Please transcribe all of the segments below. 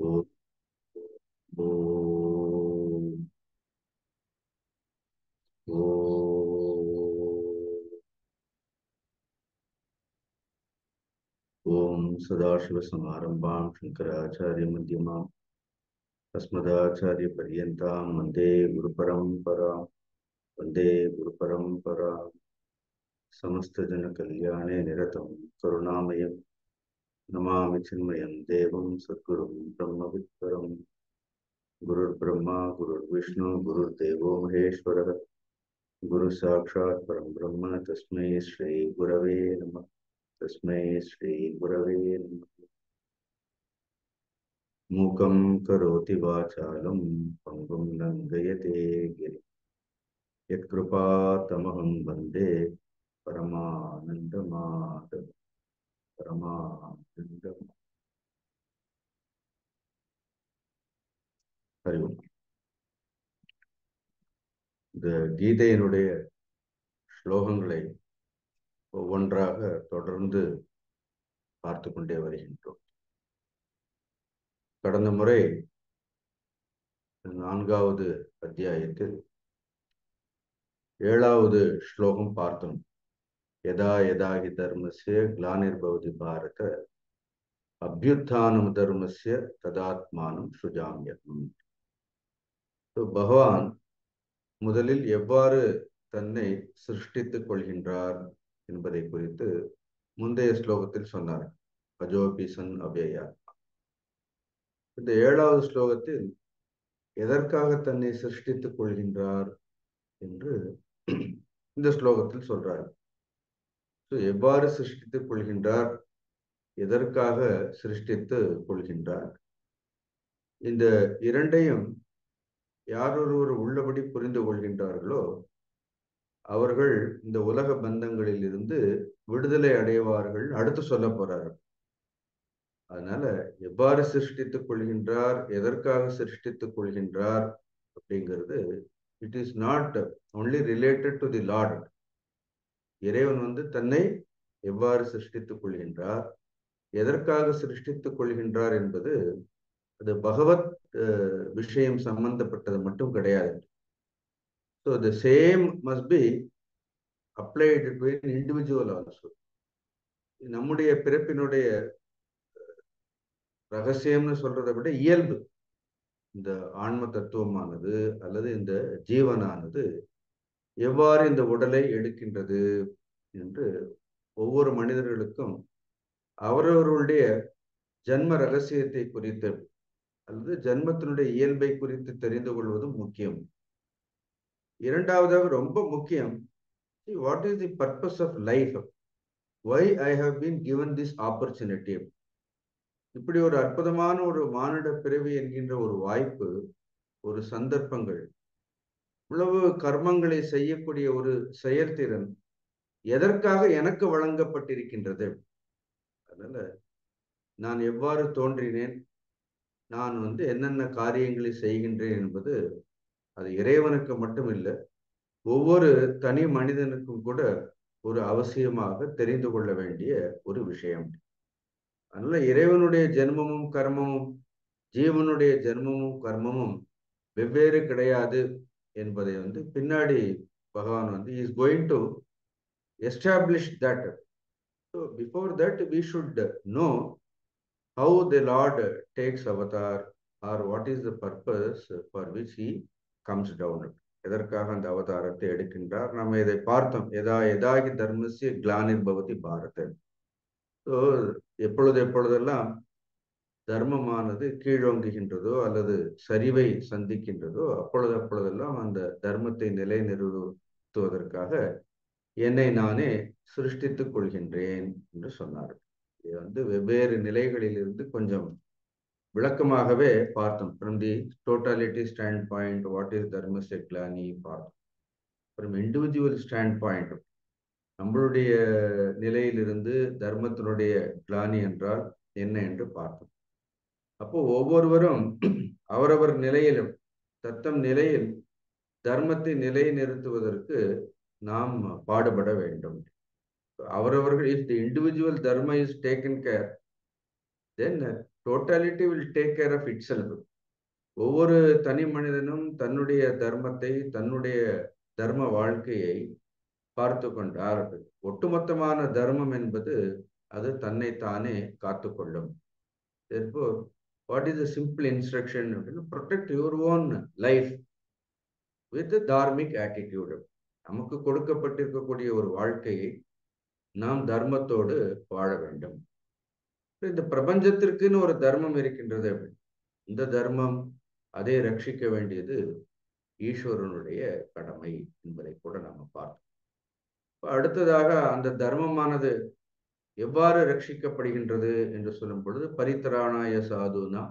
ஓம் ஓம் ஓம் சதாசிவசமாரம்பாம் சங்கராச்சாரியமத்யமாம் अस्मदाचार्यपर्यन्तां वन्दे गुरुपरम्परां वन्दे गुरुपरम्परां समस्तजनकल्याणे निरतं करुणामयं नमामि चिन्मयं देवं सद्गुरुं ब्रह्मविद्वरं गुरुर्ब्रह्मा गुरुर्विष्णु गुरुर्देवो महेश्वरः गुरुसाक्षात् परं ब्रह्म तस्मै श्रीगुरवे नमः तस्मै श्रीगुरवे नमः मूकं करोति वाचालं पङ्गुं लङ्घयते गिरिं यत्कृपातमहं वन्दे परमानन्दमाधवं परमानन्दम् हरि ओम्. இந்த கீதையினுடைய ஸ்லோகங்களை ஒவ்வொன்றாக தொடர்ந்து பார்த்து கொண்டே வருகின்றோம். கடந்த முறை 4வது அத்தியாயத்தில் 7வது ஸ்லோகம் பார்த்தோம். யதா யதா ஹி தர்மஸ்ய க்ளானிர்பவதி பாரத அபியுத்தானம் தர்மஸ்ய ததாத்மானம் சுஜாம்யகம். பகவான் முதலில் எவ்வாறு தன்னை சிருஷ்டித்துக் கொள்கின்றார் என்பதை குறித்து முந்தைய ஸ்லோகத்தில் சொன்னார். அஜோபிசன் அவ்யயா. இந்த 7வது ஸ்லோகத்தில் எதற்காக தன்னை சிருஷ்டித்துக் கொள்கின்றார் என்று இந்த ஸ்லோகத்தில் சொல்றார். எவ்வாறு சிருஷ்டித்துக் கொள்கின்றார், எதற்காக சிருஷ்டித்துக் கொள்கின்றார், இந்த இரண்டையும் யாரொருவர் உள்ளபடி புரிந்து கொள்கின்றார்களோ அவர்கள் இந்த உலக பந்தங்களில் இருந்து விடுதலை அடைவார்கள். அடுத்து சொல்ல போறார். அதனால எவ்வாறு சிருஷ்டித்துக் கொள்கின்றார், எதற்காக சிருஷ்டித்துக் கொள்கின்றார் அப்படிங்கிறது it is not only related to the Lord. இறைவன் தன்னை எவ்வாறு சிருஷ்டித்துக் கொள்கின்றார், எதற்காக சிருஷ்டித்துக் கொள்கின்றார் என்பது அது பகவத் விஷயம் சம்பந்தப்பட்டது மட்டும் கிடையாது. So the same must be applied to an individual also. நம்முடைய பிறப்பினுடைய ரகசியம்னு சொல்றதை விட இயல்பு, இந்த ஆன்ம தத்துவமானது அல்லது இந்த ஜீவனானது எவ்வாறு இந்த உடலை எடுக்கின்றது என்று ஒவ்வொரு மனிதர்களுக்கும் அவரவர்களுடைய ஜன்ம ரகசியத்தை குறித்து அல்லது ஜன்மத்தினுடைய இயல்பை குறித்து தெரிந்து கொள்வதும் முக்கியம். இரண்டாவதாக ரொம்ப முக்கியம், what is the purpose of life, why I have been given this opportunity. இப்படி ஒரு அற்புதமான ஒரு மானிட பிறவி என்கின்ற ஒரு வாய்ப்பு, ஒரு சந்தர்ப்பங்கள், இவ்வளவு கர்மங்களை செய்யக்கூடிய ஒரு செயற்திறன் எதற்காக எனக்கு வழங்கப்பட்டிருக்கின்றது. அதனால நான் எவ்வாறு தோன்றினேன், நான் என்னென்ன காரியங்களை செய்கின்றேன் என்பது அது இறைவனுக்கு மட்டும் இல்லை, ஒவ்வொரு தனி மனிதனுக்கும் கூட ஒரு அவசியமாக தெரிந்து கொள்ள வேண்டிய ஒரு விஷயம். அதனால இறைவனுடைய ஜென்மமும் கர்மமும் ஜீவனுடைய ஜென்மமும் கர்மமும் வெவ்வேறு கிடையாது என்பதை பின்னாடி பகவான் is going to establish that. So before that we should know how the Lord takes avatar or what is the purpose for which he comes down. எதற்காக அந்த அவதாரத்தை எடுக்கின்றார், நம்ம இதை பார்த்தோம். யதா யதாகி தர்மஸ்ய க்ளானிர்பவதி பாரத. ஸோ எப்பொழுதெல்லாம் தர்மமானது கீழோங்குகின்றதோ அல்லது சரிவை சந்திக்கின்றதோ அப்பொழுதெல்லாம் அந்த தர்மத்தை நிலைநிறுத்துவதற்காக என்னை நானே சிருஷ்டித்துக் கொள்கின்றேன் என்று சொன்னார். இது வெவ்வேறு நிலைகளில் இருந்து கொஞ்சம் விளக்கமாகவே பார்த்தோம். From the totality stand point what is தர்மஸ்ய க்ளானி பார்த்தோம். ஃப்ரம் இண்டிவிஜுவல் ஸ்டாண்ட் பாயிண்ட் நம்மளுடைய நிலையிலிருந்து தர்மத்தினுடைய க்ளானி என்றால் என்ன என்று பார்த்தோம். அப்போ ஒவ்வொருவரும் அவரவர் நிலையிலும் தத்தம் நிலையில் தர்மத்தை நிலைநிறுத்துவதற்கு நாம் பாடுபட வேண்டும். அவரவர்கள், if the individual dharma is taken care, then totality will take care of itself. ஒவ்வொரு தனி மனிதனும் தன்னுடைய தர்மத்தை, தன்னுடைய தர்ம வாழ்க்கையை பார்த்து கொண்டால் ஒட்டுமொத்தமான தர்மம் என்பது அது தன்னைத்தானே காத்துக்கொள்ளும். Therefore, what is the simple instruction? Protect your own life with the dharmic attitude. நமக்கு கொடுக்கப்பட்டிருக்கக்கூடிய ஒரு வாழ்க்கையை நாம் தர்மத்தோடு வாழ வேண்டும். இந்த பிரபஞ்சத்திற்குன்னு ஒரு தர்மம் இருக்கின்றது. இந்த தர்மம் அதை ரட்சிக்க வேண்டியது ஈஸ்வரனுடைய கடமை என்பதை கூட நாம பார்த்தோம். அடுத்ததாக அந்த தர்மமானது எவ்வாறு ரட்சிக்கப்படுகின்றது என்று சொல்லும் பொழுது, பரித்ராணாய சாதுனா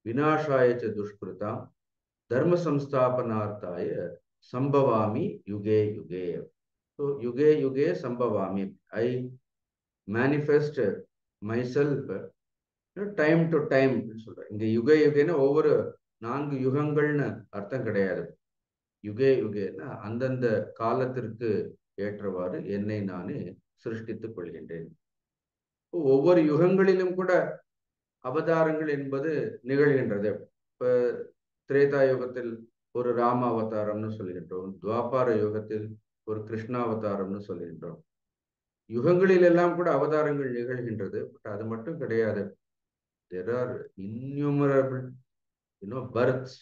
விநாசாய துஷ்கிருதா தர்ம சம்ஸ்தாபனார்த்தாய சம்பவாமி யுகே யுகே. ஸோ யுகே யுகே சம்பவாமி, I manifest myself time to time சொல்றேன். இங்க யுகே யுகேன்னு ஒவ்வொரு 4 யுகங்கள்னு அர்த்தம் கிடையாது. யுகே யுகேன்னா அந்தந்த காலத்திற்கு ஏற்றவாறு என்னை நானே சிருஷ்டித்துக் கொள்கின்றேன். ஒவ்வொரு யுகங்களிலும் கூட அவதாரங்கள் என்பது நிகழ்கின்றது. இப்ப திரேதா யுகத்தில் ஒரு ராம அவதாரம்னு சொல்கின்றோம், துவாபார யுகத்தில் ஒரு கிருஷ்ணாவதாரம்னு சொல்கின்றோம். யுகங்களில் எல்லாம் கூட அவதாரங்கள் நிகழ்கின்றது. பட் அது மட்டும் கிடையாது. There are innumerable births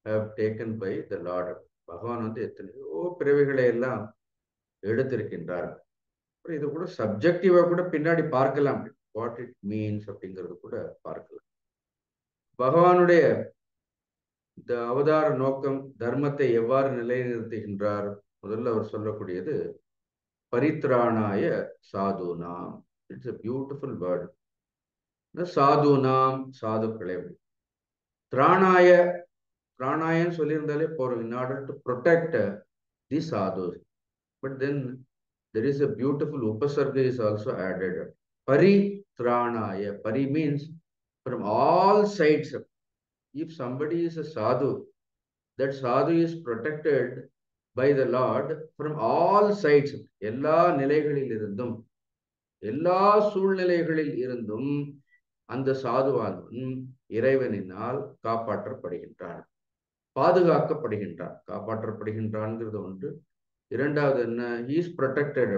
have taken by the Lord. பகவான் வந்து எத்தனையோ பிறவிகளை எல்லாம் எடுத்திருக்கின்றார். இது கூட சப்ஜெக்டிவா கூட பின்னாடி பார்க்கலாம், வாட் இட் மீன்ஸ் அப்படிங்கிறது கூட பார்க்கலாம். பகவானுடைய இந்த அவதார நோக்கம் தர்மத்தை எவ்வாறு நிலைநிறுத்துகின்றார்? முதல்ல அவர் சொல்லக்கூடியது பரித்ராணாய சாதுனாம். It's a beautiful word. சாதுனாம், சாதுக்களே. திராணாய, திராணாயன்னு சொல்லியிருந்தாலே போறோம், in order to protect the sadhus. But then there is a beautiful upasarga is also added. Paritranaya. Pari means from all sides. If somebody is a sadhu, that sadhu is protected by the Lord from all sides. எல்லா நிலைகளில் இருந்தும், எல்லா சூழ்நிலைகளில் இருந்தும் அந்த சாதுவானவன் இறைவனினால் காப்பாற்றப்படுகின்றான், பாதுகாக்கப்படுகின்றான். காப்பாற்றப்படுகின்றான்ங்கிறது ஒன்று. இரண்டாவது என்ன? he is protected.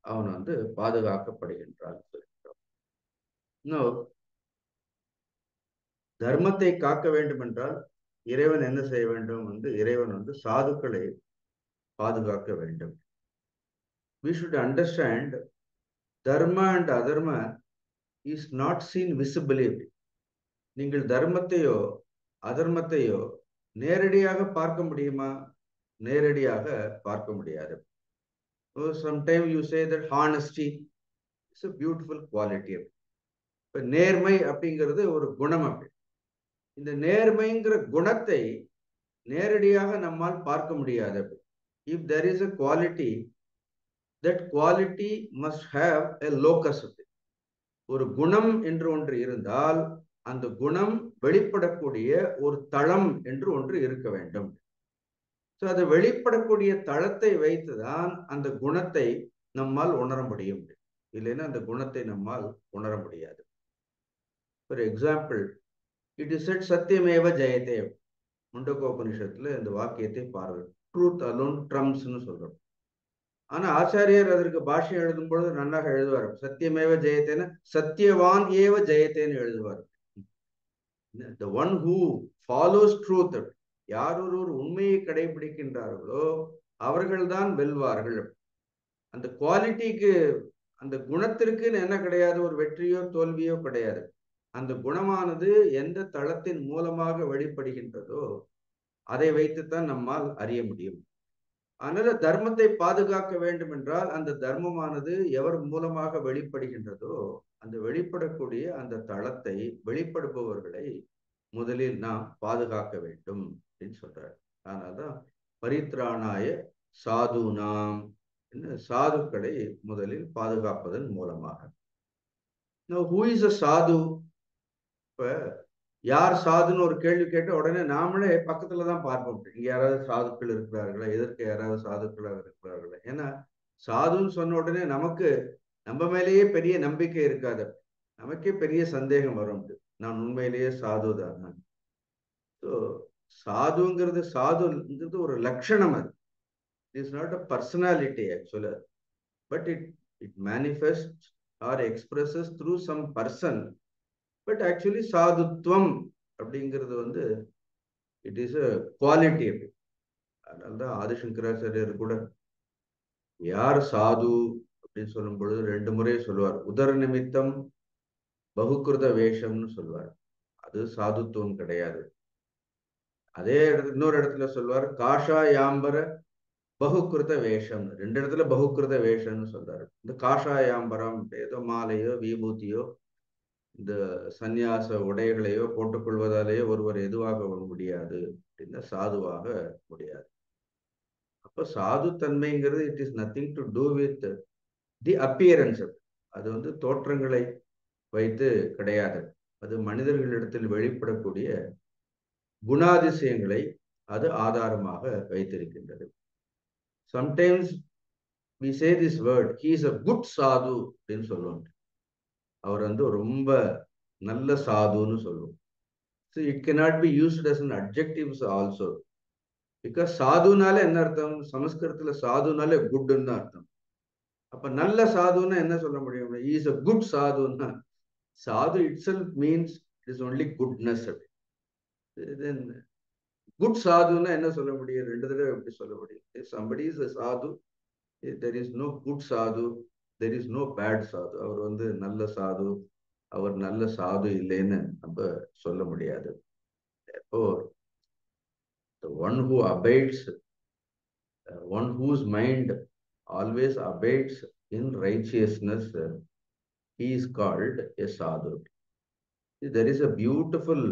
அவன் வந்து பாதுகாக்கப்படுகின்றான். தர்மத்தை காக்க வேண்டும் என்றால் இறைவன் என்ன செய்ய வேண்டும்? இறைவன் சாதுக்களை பாதுகாக்க வேண்டும். We should understand dharma and adharma is not seen visibly. நீங்கள் தர்மத்தையோ அதர்மத்தையோ நேரடியாக பார்க்க முடியுமா? நேரடியாக பார்க்க முடியாது. Sometimes you say that honesty is a beautiful quality. இப்ப நேர்மை அப்படிங்கிறது ஒரு குணம். அப்படி இந்த நேர்மைங்கிற குணத்தை நேரடியாக நம்மால் பார்க்க முடியாது. If there is a quality, that quality must have a locus. ஒரு குணம் என்று ஒன்று இருந்தால் அந்த குணம் வெளிப்படக்கூடிய ஒரு தளம் என்று ஒன்று இருக்க வேண்டும். ஸோ அது வெளிப்படக்கூடிய தளத்தை வைத்துதான் அந்த குணத்தை நம்மால் உணர முடியும். இல்லைன்னா அந்த குணத்தை நம்மால் உணர முடியாது. For example, it is said சத்தியமேவ ஜெயதே. முண்டகோபனிஷத்துல இந்த வாக்கியத்தை பாருங்கள். ட்ரூத் அலோன் ட்ரம்ப்ஸ்னு சொல்றோம். ஆனா ஆச்சாரியர் அதற்கு பாஷ்யம் எழுதும் பொழுது நன்றாக எழுதுவார். சத்தியமேவ ஜெயத்தேன்னு சத்தியவான் ஏவ ஜெயத்தேன்னு எழுதுவார். The one who follows truth, யார் ஒருவர் உண்மையை கடைபிடிக்கின்றார்களோ அவர்கள்தான் வெல்வார்கள். அந்த குவாலிட்டிக்கு, அந்த குணத்திற்கு என்ன கிடையாது, ஒரு வெற்றியோ தோல்வியோ கிடையாது. அந்த குணமானது எந்த தளத்தின் மூலமாக வெளிப்படுகின்றதோ அதை வைத்துத்தான் நம்மால் அறிய முடியும். அதனால தர்மத்தை பாதுகாக்க வேண்டும் என்றால் அந்த தர்மமானது எவர் மூலமாக வெளிப்படுகின்றதோ அந்த வெளிப்படக்கூடிய அந்த தளத்தை, வெளிப்படுபவர்களை முதலில் நாம் பாதுகாக்க வேண்டும் அப்படின்னு சொல்றாரு. அதனால்தான் பரித்ராணாய சாதுனாம், சாதுக்களை முதலில் பாதுகாப்பதன் மூலமாக. Now, who is a sadhu? இப்ப யார் சாதுன்னு ஒரு கேள்வி கேட்ட உடனே நாமளே பக்கத்துலதான் பார்ப்போம், இங்க யாராவது சாதுக்கள் இருக்கிறார்களா, எதற்கு யாராவது சாதுக்களாக இருக்கிறார்களா. ஏன்னா சாதுன்னு சொன்ன உடனே நமக்கு நம்ம மேலேயே பெரிய நம்பிக்கை இருக்காது, நமக்கே பெரிய சந்தேகம் வரும். நான் உண்மையிலேயே சாது தானா? ஸோ சாதுங்கிறது ஒரு லட்சணம். அது is not a personality actually, but it manifest or expresses through some person. But actually சாதுத்வம் அப்படிங்கிறது வந்து இட் இஸ் அ குவாலிட்டி. அதனால்தான் ஆதிசங்கராச்சாரியர் கூட யார் சாது அப்படின்னு சொல்லும் பொழுது 2 முறை சொல்லுவார். உதர நிமித்தம் பகுக்கிருத வேஷம்னு சொல்லுவார். அது சாதுத்துவம் கிடையாது. அதே இடத்துல இன்னொரு இடத்துல சொல்வார், காஷாயாம்பர பகுக்கிருத வேஷம். 2 இடத்துல பகுக்கிருத வேஷம்னு சொல்றாரு. இந்த காஷாயாம்பரம் ஏதோ மாலையோ விபூதியோ இந்த சந்நியாச உடைகளையோ போட்டுக்கொள்வதாலேயோ ஒருவர் எதுவாக முடியாது அப்படின்னா சாதுவாக முடியாது. அப்ப சாது தன்மைங்கிறது it is nothing to do with the appearance. அது வந்து தோற்றங்களை வைத்து கிடையாது. அது மனிதர்களிடத்தில் வெளிப்படக்கூடிய குணாதிசயங்களை அது ஆதாரமாக வைத்திருக்கின்றது. Sometimes we say this word, he is a good sadhu அப்படின்னு சொல்லுவோம். அவர் வந்து ரொம்ப நல்ல சாதுன்னு சொல்லுவோம். So it cannot be used as an adjectives also. Because சாதுனால என்ன அர்த்தம்? சமஸ்கிருதத்துல சாதுனால குட்னு அர்த்தம். அப்ப நல்ல சாதுன்னா என்ன சொல்ல முடியும்? he is a good sadhuன்னா சாது itself means it is only goodness. then good சாதுன்னா என்ன சொல்ல முடியும்? 2 தடவை எப்படி சொல்ல முடியும்? somebody is a sadhu, there is no good sadhu, there is no bad sadhu. அவர் வந்து நல்ல சாது, அவர் நல்ல சாது இல்லைன்னு நம்ம சொல்ல முடியாது. Therefore, the one who abides, one whose mind always abides in righteousness, he is called a sadhu. There is a beautiful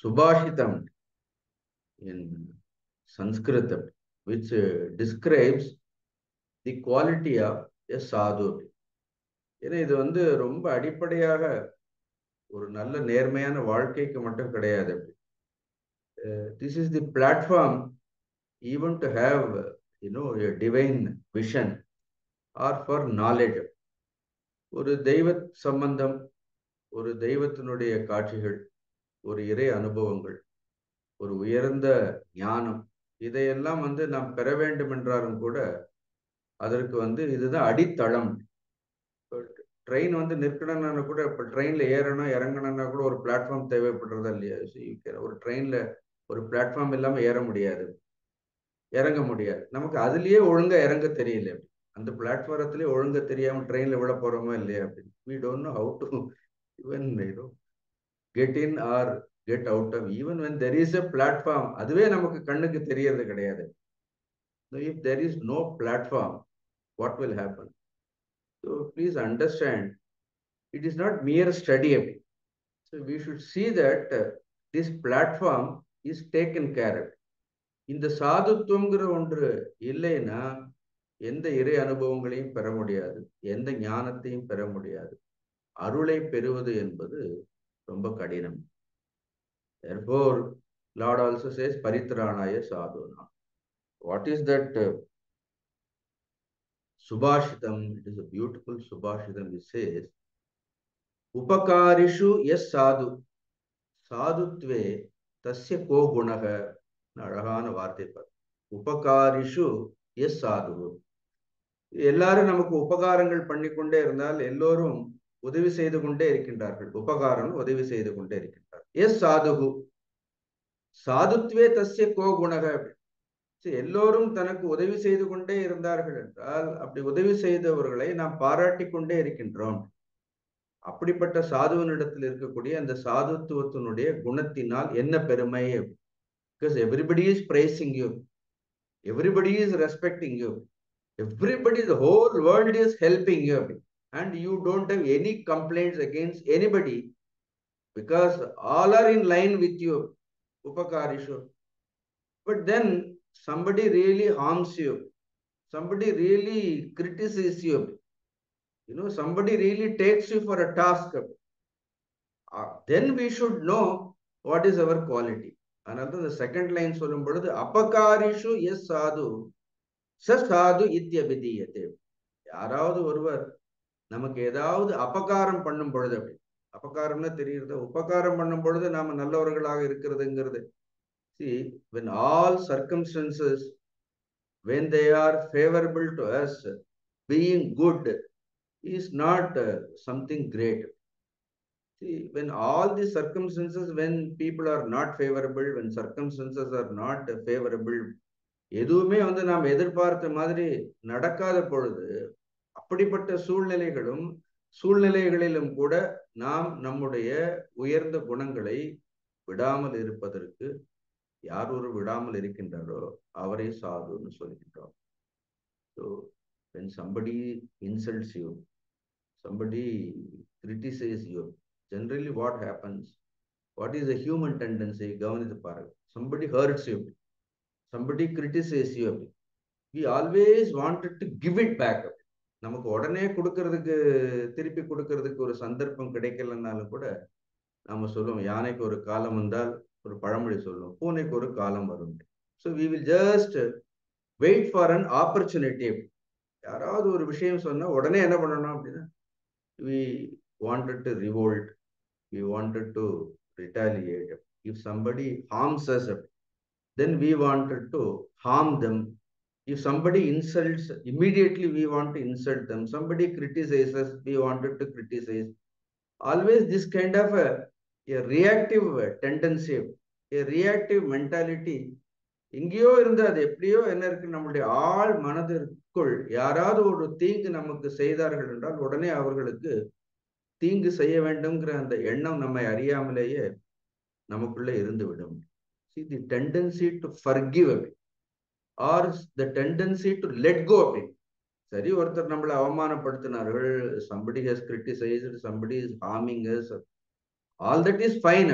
subhashitam in Sanskrit which describes the quality of a sadhu. ஏன்னா இது வந்து ரொம்ப அடிப்படையாக ஒரு நல்ல நேர்மையான வாழ்க்கைக்கு மட்டும் கிடையாது. This is the platform even to have a divine vision or for knowledge. ஒரு தெய்வ சம்பந்தம், ஒரு தெய்வத்தினுடைய காட்சிகள், ஒரு இறை அனுபவங்கள், ஒரு உயர்ந்த ஞானம், இதையெல்லாம் வந்து நாம் பெற வேண்டும் என்றாலும் கூட அதற்கு வந்து இதுதான் அடித்தளம். ட்ரெயின் வந்து நிற்கணும்னா கூட இப்போ ட்ரெயின்ல ஏறணும் இறங்கணும்னா கூட ஒரு பிளாட்ஃபார்ம் தேவைப்படுறதா இல்லையா? ஒரு ட்ரெயின்ல ஒரு பிளாட்ஃபார்ம் இல்லாம ஏற முடியாது, இறங்க முடியாது. நமக்கு அதுலயே ஒழுங்கா இறங்க தெரியல. அந்த பிளாட்ஃபாரத்திலே ஒழுங்க தெரியாம ட்ரெயின்ல விட போறோமா இல்லையா அப்படின்னு. we don't know how to even get in or get out of, even when there is a platform, அதுவே நமக்கு கண்ணுக்கு தெரியறது கிடையாது. So if there is no platform, what will happen? So please understand, it is not mere study. So we should see that this platform is taken care of. இந்த சாதுத்துவங்கிற ஒன்று இல்லைன்னா எந்த இறை அனுபவங்களையும் பெற முடியாது, எந்த ஞானத்தையும் பெற முடியாது. அருளை பெறுவது என்பது ரொம்ப கடினம். Therefore, Lord also says, Paritranaya sadhuna. What is that Subhashitam? It is a beautiful Subhashitam. It says, Upakarishu yes sadhu, sadhutve tasya ko gunaha. அழகான வார்த்தை பார். உபகாரிஷு எஸ் சாது. எல்லாரும் நமக்கு உபகாரங்கள் பண்ணிக்கொண்டே இருந்தால் எல்லோரும் உதவி செய்து கொண்டே இருக்கின்றார்கள். உபகாரம் உதவி செய்து கொண்டே இருக்கின்றார். எஸ் சாதுகு சாதுத்வே தஸ்ய கோ குணக. எல்லோரும் தனக்கு உதவி செய்து கொண்டே இருந்தார்கள் என்றால் அப்படி உதவி செய்தவர்களை நாம் பாராட்டி கொண்டே இருக்கின்றோம். அப்படிப்பட்ட சாதுவனிடத்தில் இருக்கக்கூடிய அந்த சாதுத்துவத்தினுடைய குணத்தினால் என்ன பெருமை? Because everybody is praising you, everybody is respecting you, everybody, the whole world is helping you, and you don't have any complaints against anybody because all are in line with you. Upakarishu. But then somebody really harms you, somebody really criticizes you, somebody really takes you for a task, then we should know what is our quality. அதனால the second line சொல்லும் பொழுது அபகாரிஷு S சாது ச சாது இத்யபிதீயதே. யாராவது ஒருவர் நமக்கு ஏதாவது அபகாரம் பண்ணும் பொழுது, அப்படி அபகாரம்னா தெரியுறது. உபகாரம் பண்ணும் பொழுது நாம நல்லவர்களாக இருக்கிறதுங்கிறது. See, when all circumstances, when they are favorable to us, being good is not something great. See, when all the circumstances, when people are not favorable, when circumstances are not favorable, எதுவுமே வந்து நாம் எதிர்பார்த்த மாதிரி நடக்காத பொழுது, அப்படிப்பட்ட சூழ்நிலைகளிலும் கூட நாம் நம்முடைய உயர்ந்த குணங்களை விடாமல் இருப்பதற்கு யார் ஒரு விடாமல் இருக்கின்றாரோ அவரை சாதுன்னு சொல்கின்றோம். So when somebody insults you, somebody criticizes you, generally what happens? What is a human tendency? கவனித்து பாருங்க. Somebody hurts you, somebody criticizes you, we always wanted to give it back. நமக்கு உடனே கொடுக்கறதுக்கு, திருப்பி கொடுக்கறதுக்கு ஒரு சந்தர்ப்பம் கிடைக்கலன்னாலும் கூட நாம சொல்லுவோம், யானைக்கு ஒரு காலம் வந்தால், ஒரு பழமொழி சொல்லுவோம், பூனைக்கு ஒரு காலம் வரும். So we will just wait for an opportunity. யாராவது ஒரு விஷயம் சொன்னா உடனே என்ன பண்ணணும் அப்படின்னா, we wanted to revolt, we wanted to retaliate. If somebody harms us, then we wanted to harm them. If somebody insults, immediately we want to insult them. Somebody criticizes, we wanted to criticize. Always this kind of a reactive tendency, a reactive mentality. எங்கேயோ இருந்து அது எப்படியோ என்ன இருக்கு, நம்முடைய ஆள் மனதிற்குள் யாராவது ஒரு தீங்கு நமக்கு செய்தார்கள் என்றால் உடனே அவர்களுக்கு தீங்கு செய்ய வேண்டும்ங்கிற அந்த எண்ணம் நம்மை அறியாமலேயே நமக்குள்ளே இருந்து விடும். See, the tendency to forgive or the tendency to let go of it. சரி, ஒருத்தர் நம்மளை அவமானப்படுத்தினார்கள், somebody has criticized, somebody is harming us, all that is fine.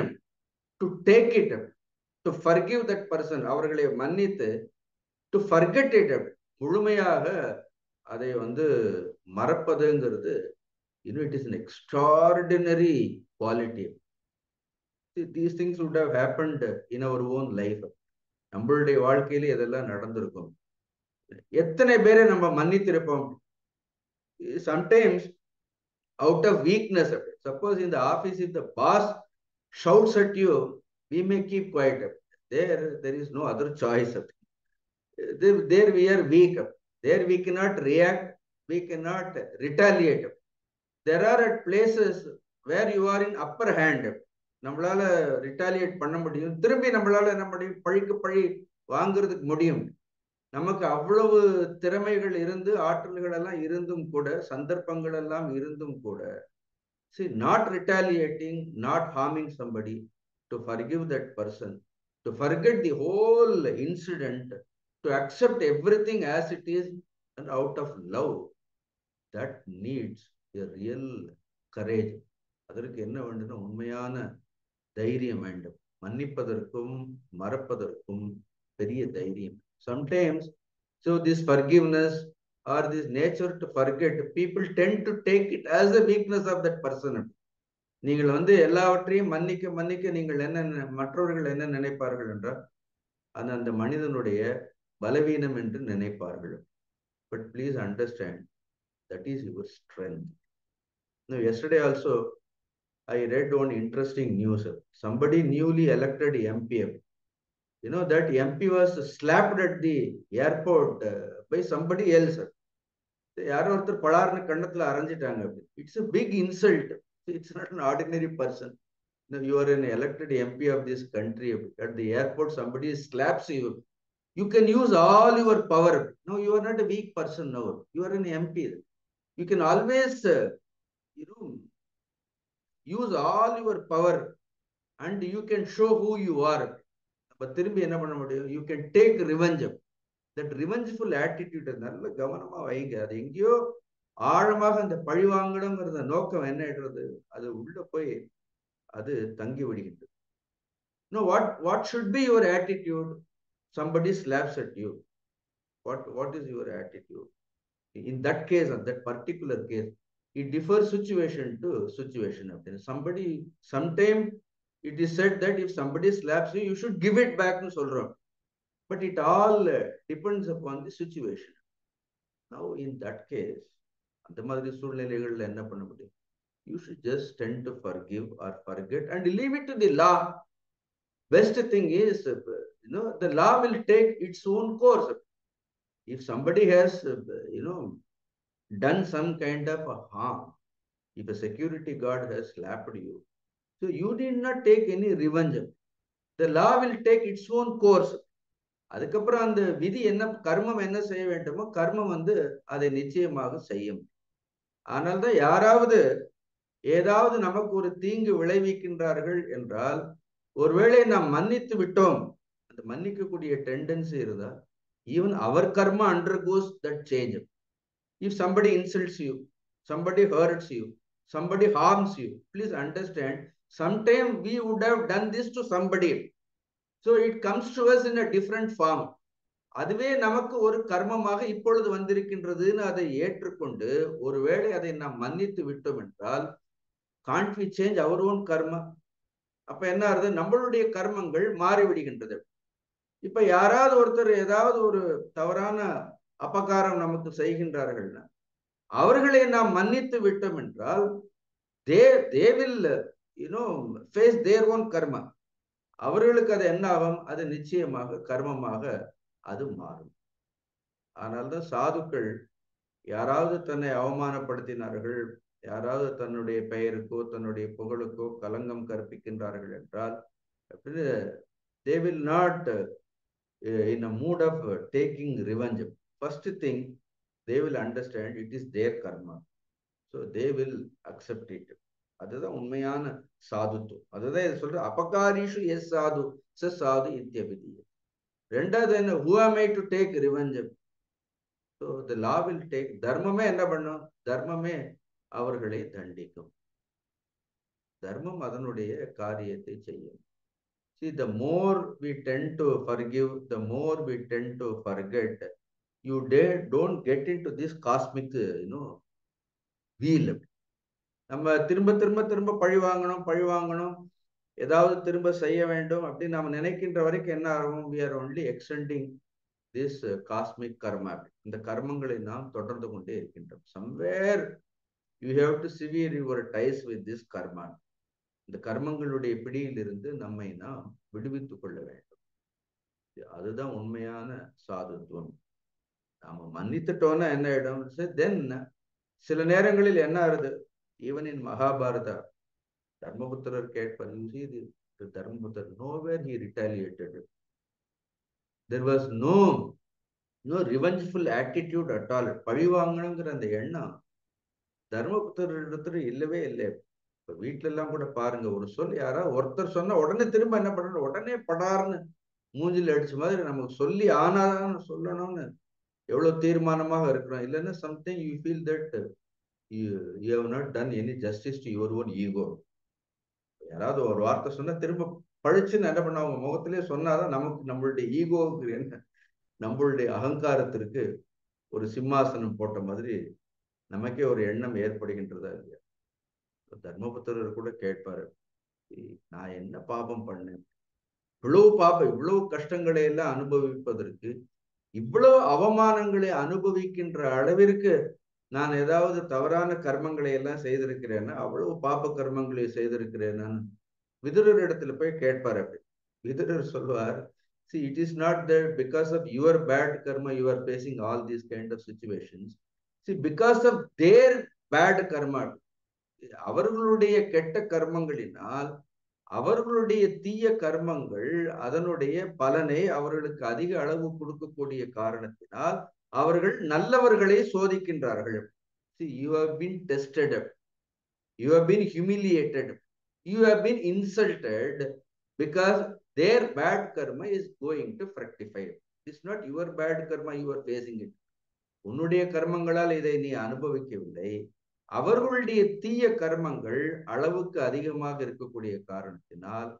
To take it, to forgive that person, அவர்களை மன்னித்து, to forget it, முழுமையாக அதை வந்து மறப்பதுங்கிறது, it is an extraordinary quality. See, these things would have happened in our own life. நம்மளுடைய வாழ்க்கையில இதெல்லாம் நடந்திருக்கும். எத்தனை பேரை நம்ம மன்னித்திருப்போம். Sometimes out of weakness, suppose in the office if the boss shouts at you, we may keep quiet. There is no other choice. There we are weak. There we cannot react, we cannot retaliate. There are places where you are in upper hand. நம்மளால retaliate பண்ண முடியும், திரும்பி நம்மளால நம்முடைய பழிக்கு பழி வாங்குறதுக்கு முடியும். நமக்கு அவ்வளவு திறமைகள் இருந்து, ஆற்றல்கள் எல்லாம் இருந்தும் கூட, சந்தர்ப்பங்கள் எல்லாம் இருந்தும் கூட, see, not retaliating, not harming somebody, to forgive that person, to forget the whole incident, to accept everything as it is and out of love, that needs a real courage. அதற்கு என்ன வேண்டும்னா உண்மையான தைரியம் வேண்டும். மன்னிப்பதற்கும் மறப்பதற்கும் பெரிய தைரியம். Sometimes, so this forgiveness or this nature to forget, people tend to take it as a weakness of that person. நீங்கள் வந்து எல்லாவற்றையும் மன்னிக்க மன்னிக்க நீங்கள் என்ன, மற்றவர்கள் என்ன நினைப்பார்கள் என்றால் அந்த மனிதனுடைய பலவீனம் என்று நினைப்பார்கள். But please understand, that is your strength. Now, yesterday also I read one interesting news. Somebody newly elected MP. You know that MP was slapped at the airport by somebody else. யாரோ ஒருத்தர் பலார்னு கண்ணத்துல அரைஞ்சிட்டாங்க. It's a big insult. It's not an ordinary person. You are an elected MP of this country. At the airport, somebody slaps you. You can use all your power. No, you are not a weak person now. You are an MP. You can always, use all your power and you can show who you are. But திரும்பி என்ன பண்ண முடியும்? You can take revenge. That revengeful attitude நல்ல கவனமா வைங்க. அது எங்கேயோ ஆழமாக அந்த பழி வாங்கணுங்கிறத நோக்கம் என்ன ஆயிடுறது, அது உள்ள போய் அது தங்கி விடுகின்றது. No, what should be your attitude? Somebody slaps at you. What is your attitude? In that case, in that particular case, it differs situation to situation. Sometimes it is said that if somebody slaps you, you should give it back to solra. But it all depends upon the situation. Now, in that case, அந்த மாதிரி சூழ்நிலைகள்ல என்ன பண்ண முடியும்? You should just tend to forgive or forget and leave it to the law. Best thing is, the law will take its own course. If somebody has, done some kind of a harm, if a security guard has slapped you, so you did not take any revenge. The law will take its own course. அதுக்கப்புறம் அந்த விதி என்ன, கர்மம் என்ன செய்ய வேண்டுமோ கர்மம் அதை நிச்சயமாக செய்யும். ஆனால்தான் யாராவது ஏதாவது நமக்கு ஒரு தீங்கு விளைவிக்கின்றார்கள் என்றால், ஒருவேளை நாம் மன்னித்து விட்டோம், அந்த மன்னிக்கக்கூடிய டெண்டன்சி இருந்தா, ஈவன் அவர் karma undergoes that change. If somebody insults you, somebody hurts you, somebody harms you, please understand, sometime we would have done this to somebody. So it comes to us in a different form. அதுவே நமக்கு ஒரு கர்மமாக இப்பொழுது வந்திருக்கின்றதுன்னு அதை ஏற்றுக்கொண்டு ஒருவேளை அதை நாம் மன்னித்து விட்டோம் என்றால், can't we change our own karma? அப்ப என்ன ஆகுது, நம்மளுடைய கர்மங்கள் மாறிவிடுகின்றது. இப்ப யாராவது ஒருத்தர் ஏதாவது ஒரு தவறான அபகாரம் நமக்கு செய்கின்றார்கள்னா, அவர்களை நாம் மன்னித்து விட்டோம் என்றால், they will face their own karma. அவர்களுக்கு அது என்ன ஆகும், அது நிச்சயமாக கர்மமாக அது மாறும். ஆனால்தான் சாதுக்கள் யாராவது தன்னை அவமானப்படுத்தினார்கள், யாராவது தன்னுடைய பெயருக்கோ தன்னுடைய புகழுக்கோ களங்கம் கற்பிக்கின்றார்கள் என்றால், they will not in a mood of taking revenge. First thing, they will understand it is their karma, so they will accept it. அதுதான் உண்மையான சாதுத்துவம். அதுதான் இது சொல்ற, அபகாரிஷு எஸ் சாது ச சாது இத்யபிதிய. ரெண்டாவது என்ன, who am I to take revenge? So the law will take, தர்மமே என்ன பண்ணும், தர்மமே அவர்களை தண்டிக்கும். தர்மம் அதனுடைய காரியத்தை செய்யும். See, the more we tend to forgive, the more we tend to forget, you don't get into this cosmic wheel. நம்ம திரும்ப திரும்ப திரும்ப பழி வாங்கணும், ஏதாவது திரும்ப செய்ய வேண்டும் அப்படின்னு நம்ம நினைக்கின்ற வரைக்கும் என்ன ஆகும், we are only extending this cosmic karma. இந்த கர்மங்களை நாம் தொடர்ந்து கொண்டே இருக்கின்றோம். Somewhere you have to sever your ties with this karma. இந்த கர்மங்களுடைய பிடியில் இருந்து நம்மை நாம் விடுவித்துக் கொள்ள வேண்டும். அதுதான் உண்மையான சாதுத்துவம். நாம மன்னித்துட்டோம்னா என்ன ஆயிடும், தென் சில நேரங்களில் என்ன ஆகுது, ஈவன் இன் மகாபாரதா, தர்மபுத்திரர் கேட்பார், தர்மபுத்திரர் nowhere he retaliated. There was no revengeful attitude at all. பழி வாங்கணுங்கிற அந்த எண்ணம் தர்மபுத்திரரிடத்துல இல்லவே இல்லை. இப்ப வீட்டுல எல்லாம் கூட பாருங்க, ஒரு சொல் யாராவது ஒருத்தர் சொன்னா உடனே திரும்ப என்ன பண்ணணும், உடனே படார்னு மூஞ்சில அடிச்ச மாதிரி நமக்கு சொல்லி ஆனாதான் சொல்லணும்னு எவ்வளவு தீர்மானமாக இருக்கிறோம். இல்லைன்னா something you feel that you have not done any justice to your own ego. யாராவது ஒரு வார்த்தை சொன்னா திரும்ப பழிச்சுன்னு என்ன பண்ண, அவங்க முகத்திலே சொன்னாதான் நமக்கு நம்மளுடைய ஈகோவுக்கு என்ன, நம்மளுடைய அகங்காரத்திற்கு ஒரு சிம்மாசனம் போட்ட மாதிரி நமக்கே ஒரு எண்ணம் ஏற்படுகின்றதா இல்லையா? தர்மபுத்திரர் கூட கேட்பாரு, நான் என்ன பாபம் பண்ணேன், இவ்வளவு பாபம், இவ்வளவு கஷ்டங்களை எல்லாம் அனுபவிப்பதற்கு, இவ்வளவு அவமானங்களை அனுபவிக்கின்ற அளவிற்கு நான் ஏதாவது தவறான கர்மங்களை எல்லாம் செய்திருக்கிறேன்னா, அவ்வளவு பாப கர்மங்களை செய்திருக்கிறேன்னு விதுரர் இடத்துல போய் கேட்பார். அப்படி விதுரர் சொல்வார், see, it is not that because of your bad karma you are facing all these kind of situations. See, because of their bad karma, அவர்களுடைய கெட்ட கர்மங்களினால், அவர்களுடைய தீய கர்மங்கள் அதனுடைய பலனை அவர்களுக்கு அதிக அளவு கொடுக்கக்கூடிய காரணத்தினால் அவர்கள் நல்லவர்களை சோதிக்கின்றார்கள். See, you have been tested, you have been humiliated, you have been insulted because their bad karma is going to fructify. It's not your bad karma you are facing it. உன்னுடைய கர்மங்களால் இதை நீ அனுபவிக்கவில்லை, அவர்களுடைய தீய கர்மங்கள் அளவுக்கு அதிகமாக இருக்கக்கூடிய காரணத்தினால்,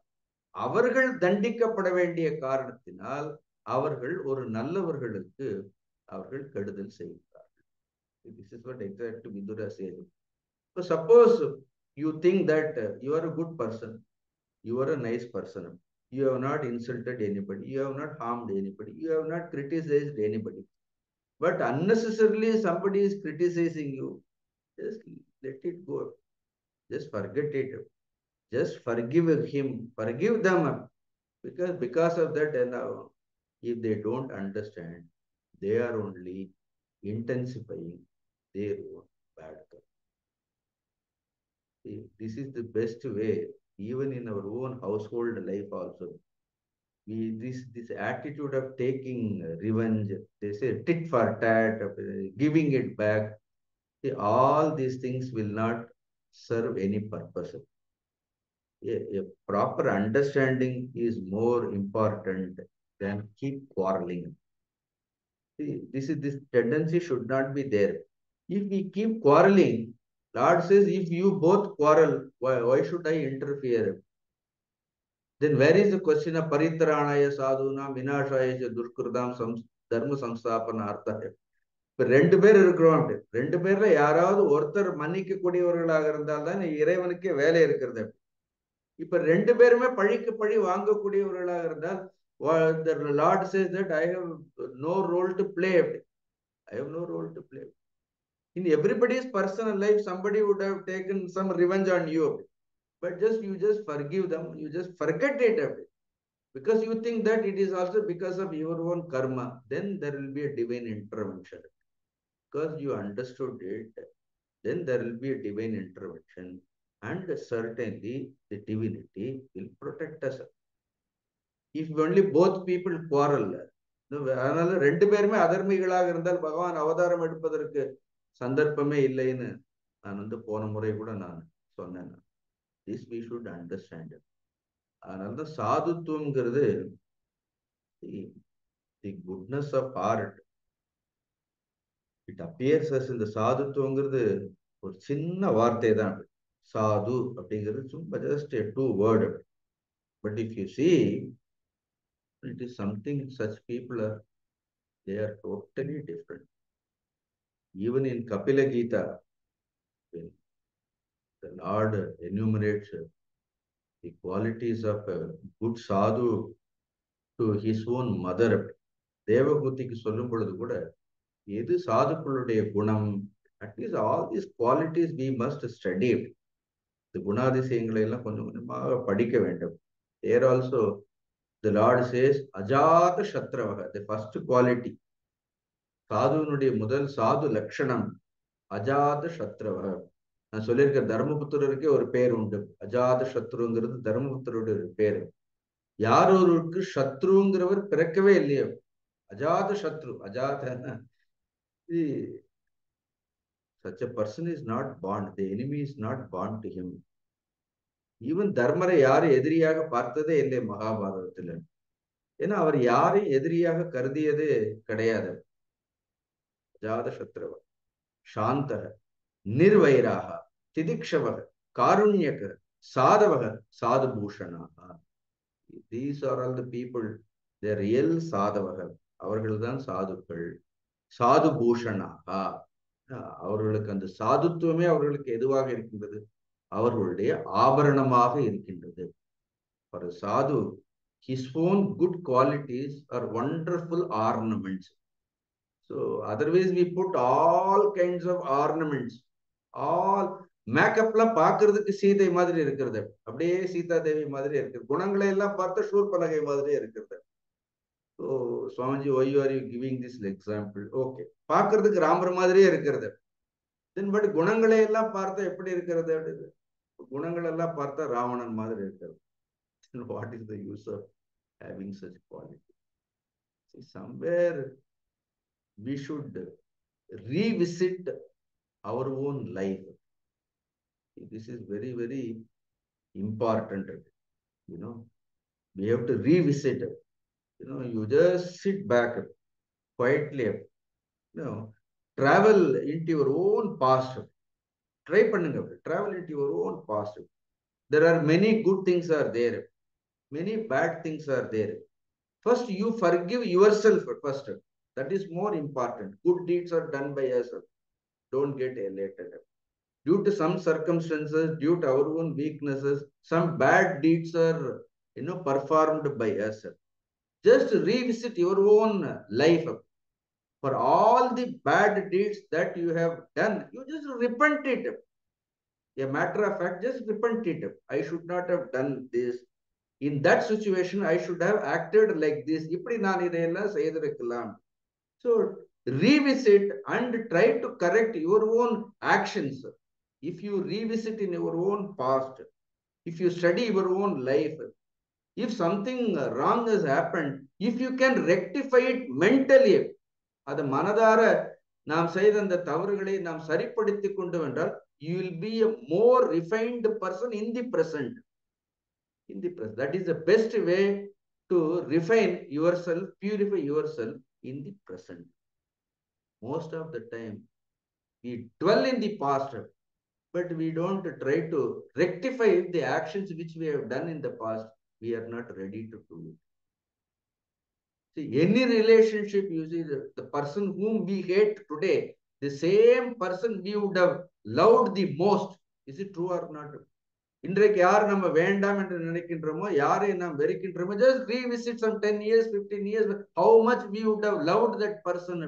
அவர்கள் தண்டிக்கப்பட வேண்டிய காரணத்தினால் அவர்கள் ஒரு நல்லவர்களுக்கு அவர்கள் கெடுதல் செய்கிறார்கள். This is what exactly Vidura says. So suppose you think that you are a good person, you are a nice person, you have not insulted anybody, you have not harmed anybody, you have not criticized anybody, but unnecessarily somebody is criticizing you, just let it go. Just forget it. Just forgive him, forgive them. Because of that, and if they don't understand, they are only intensifying their own bad karma. This is the best way, even in our own household life also. This attitude of taking revenge, they say tit for tat, giving it back. See, all these things will not serve any purpose. A proper understanding is more important than keep quarreling. See, this tendency should not be there. If we keep quarreling, Lord says, if you both quarrel, why should I interfere? Then where is the question of paritranaya sadhuna vinashaya dushkurdam dharma samstapana artha? இப்ப ரெண்டு பேர் இருக்கிறோம். அப்படி ரெண்டு பேர்ல யாராவது ஒருத்தர் மன்னிக்க கூடியவர்களாக இருந்தால் தான் இறைவனுக்கே வேலை இருக்கிறது. இப்ப ரெண்டு பேருமே பழிக்கு பழி வாங்கக்கூடியவர்களாக இருந்தால் the Lord says that I have no role to play. I have no role to play. In everybody's personal life, somebody would have taken some revenge on you. But you just forgive them. You just forget it. Because you think that it is also because of your own karma. Then there will be a divine intervention. Because you understood it, then there will be a divine intervention. And certainly the divinity will protect us. If only both people quarrel, அதனால ரெண்டு பேருமே அதர்மிகளாக இருந்தால் பகவான் அவதாரம் எடுப்பதற்கு சந்தர்ப்பமே இல்லைன்னு நான் போன முறை கூட நான் சொன்னேன். This we should understand. அதனால சாதுத்துவம்ங்கிறது the goodness of heart. It appears as in the சாதுத்துவங்கிறது ஒரு சின்ன வார்த்தை தான். சாது அப்படிங்கிறது சும்மா just a two word. But if you see, it is something such people are, they are totally different. Even in Kapila Gita, when the Lord enumerates the qualities of a good sadhu to his own mother, தேவகூதிக்கு சொல்லும் பொழுது கூட எது சாதுக்களுடைய குணம், at least all these qualities we must study. இந்த குணாதிசயங்களை எல்லாம் கொஞ்சம் கொஞ்சமாக படிக்க வேண்டும். There also the Lord says ajata shatravaha, the first quality. சாதுவனுடைய முதல் சாது லட்சணம் அஜாத சத்ருவ. நான் சொல்லியிருக்க தர்மபுத்திரருக்கே ஒரு பேர் உண்டு. அஜாத சத்ருங்கிறது தர்மபுத்திரருடைய ஒரு பேரு. யார் ஒருவருக்கு சத்ருங்கிறவர் பிறக்கவே இல்லையோ, அஜாத சத்ரு. அஜாத such a person is not born. The enemy is not born to him. Even தர்மரை யாரும் எதிரியாக பார்த்ததே இல்லை மகாபாரதத்தில். ஏன்னா அவர் யாரையும் எதிரியாக கருதியது கிடையாது. அஜாத சத்ருவ, சாந்தக, நிர்வைராக, திதிக்ஷவக, காருண்யக, சாதவக, சாதுபூஷணாக. These are all the people, the real சாதவக. அவர்கள் தான் சாதுக்கள். சாதுபூஷணாக, அவர்களுக்கு அந்த சாதுத்துவமே அவர்களுக்கு எதுவாக இருக்கின்றது? அவர்களுடைய ஆபரணமாக இருக்கின்றது. For a sadhu, his own good qualities are wonderful ornaments. So otherwise we put all kinds of ornaments. All மேக்கப்ல பாக்குறதுக்கு சீதை மாதிரி இருக்கிறது, அப்படியே சீதா தேவி மாதிரி இருக்கு. குணங்களை எல்லாம் பார்த்தா சூர்பனகை மாதிரியே இருக்கிறது. So Swamiji, why are you giving this example? Okay, பாக்குறதுக்கு ராமர் மாதிரியே இருக்கிறது. Then but குணங்களை எல்லாம் பார்த்தா எப்படி இருக்கிறது? குணங்கள் எல்லாம் பார்த்தா ராவணன் மாதிரி இருக்கிறது. What is the use of having such quality? See, somewhere we should revisit our own life. This is very, very important. We have to revisit. You just sit back quietly. Travel into your own past. Try பண்ணுங்க. Travel into your own past. There are many good things are there. Many bad things are there. First, you forgive yourself first. That is more important. Good deeds are done by yourself. Don't get elated. Due to some circumstances, due to our own weaknesses, some bad deeds are, performed by us. Just revisit your own life. For all the bad deeds that you have done, you just repent it. A matter of fact, just repent it. I should not have done this. In that situation, I should have acted like this. இப்படி நான் இதையெல்லாம் செய்திருக்கலாம். So revisit and try to correct your own actions. If you revisit in your own past, if you study your own life, if something wrong has happened, if you can rectify it mentally, அது மனதார நாம் செய்த அந்த தவறுகளை நாம் சரிப்படுத்திக் கொண்டு என்றால், you will be a more refined person in the present. In the present, that is the best way to refine yourself, purify yourself in the present. Most of the time we dwell in the past, but we don't try to rectify the actions which we have done in the past. We are not ready to do it. See, any relationship, you see, the person whom we hate today, the same person we would have loved the most. Is it true or not? இன்றைக்கு யார் நம்ம வேண்டாம் என்று நினைக்கின்றோமோ, யாரை நாம் வெறுக்கின்றோமோ, just revisit some 10 years, 15 years, how much we would have loved that person.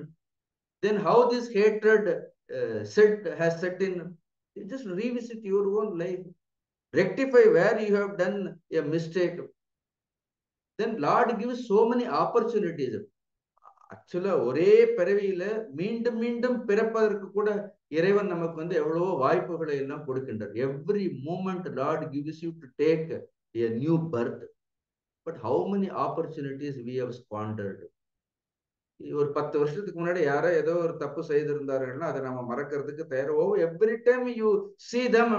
Then how this hatred has set in. Just revisit your own life. Rectify where you have done a mistake. Then Lord gives so many opportunities. ஆக்சுவலா ஒரே பிறவியில மீண்டும் மீண்டும் பிறப்பதற்கு கூட இறைவன் நமக்கு வந்து எவ்வளவோ வாய்ப்புகளை எல்லாம் கொடுக்கின்றார். Every moment Lord gives you to take a new birth. But how many opportunities we have squandered? ஒரு 10 வருஷத்துக்கு முன்னாடி யாரோ ஏதோ ஒரு தப்பு செய்திருந்தார்கள்னா அதை நம்ம மறக்கிறதுக்கு தயார். Oh, every time you see them,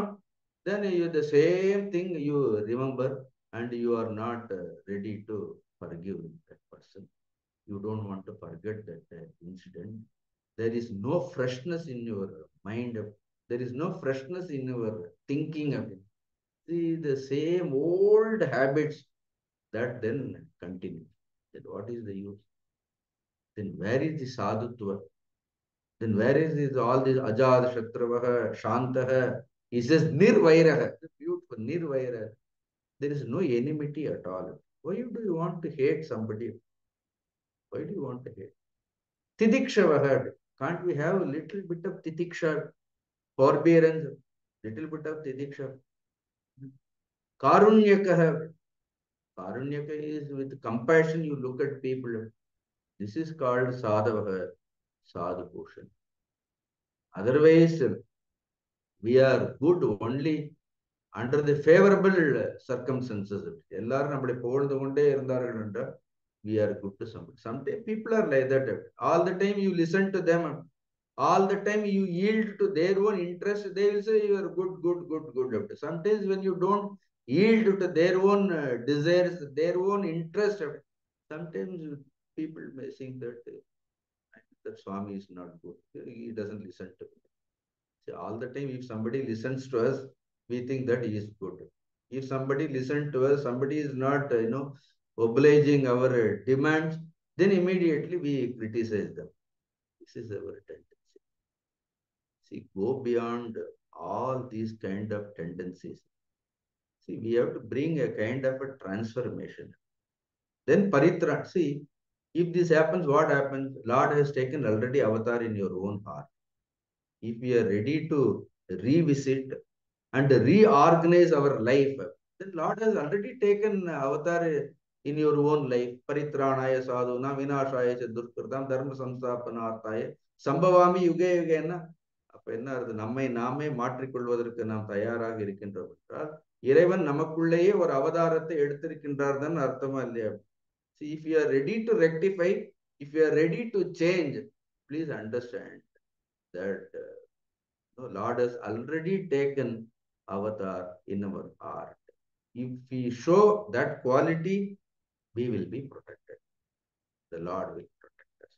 then you the same thing you remember and you are not ready to forgive that person. You don't want to forget that incident. There is no freshness in your mind. There is no freshness in your thinking of it. See, the same old habits that then continue. Then what is the use? Then where is the sadhutva? Then where is this, all this ajad shatravaha shantaha? He says nirvairaha. Beautiful, nirvairaha. There is no enmity at all. Why do you want to hate somebody? Why do you want to hate? Tidiksha, can't we have a little bit of titiksha, forbearance, little bit of tidiksha? Karunyaka, karunyaka is with compassion you look at people. This is called sadhava, sadhupushan. Otherwise, we are good only under the favorable circumstances. எல்லாரும் நம்மளை புகழ்ந்து கொண்டே இருந்தார்கள் என்றால் we are good to somebody. Sometimes people are like that. All the time you listen to them, all the time you yield to their own interest, they will say you are good, good, good, good. Sometimes when you don't yield to their own desires, their own interest, sometimes people may think that Swami is not good. He doesn't listen to me. See, all the time, if somebody listens to us, we think that he is good. If somebody listens to us, somebody is not, obliging our demands, then immediately we criticize them. This is our tendency. See, go beyond all these kind of tendencies. See, we have to bring a kind of a transformation. Then paritra. See, if this happens, what happens? Lord has taken already avatar in your own heart. If we are ready to revisit and reorganize our life, then Lord has already taken avatar in your own life. Paritranaya sadhuna vinashaya cha durkritam dharma samsthapanarthaya sambhavami yuge yugena. அப்ப என்ன ஆகுது? நம்மை நாமே மாற்றிக்கொள்வதற்கு நாம் தயாராக இருக்கின்றோம் என்றால் இறைவன் நமக்குள்ளேயே ஒரு அவதாரத்தை எடுத்திருக்கின்றார் தான் அர்த்தமா இல்லையா? See, if you are ready to rectify, if you are ready to change, please understand that Lord has already taken avatar in our heart. If we show that quality, we will be protected. The Lord will protect us.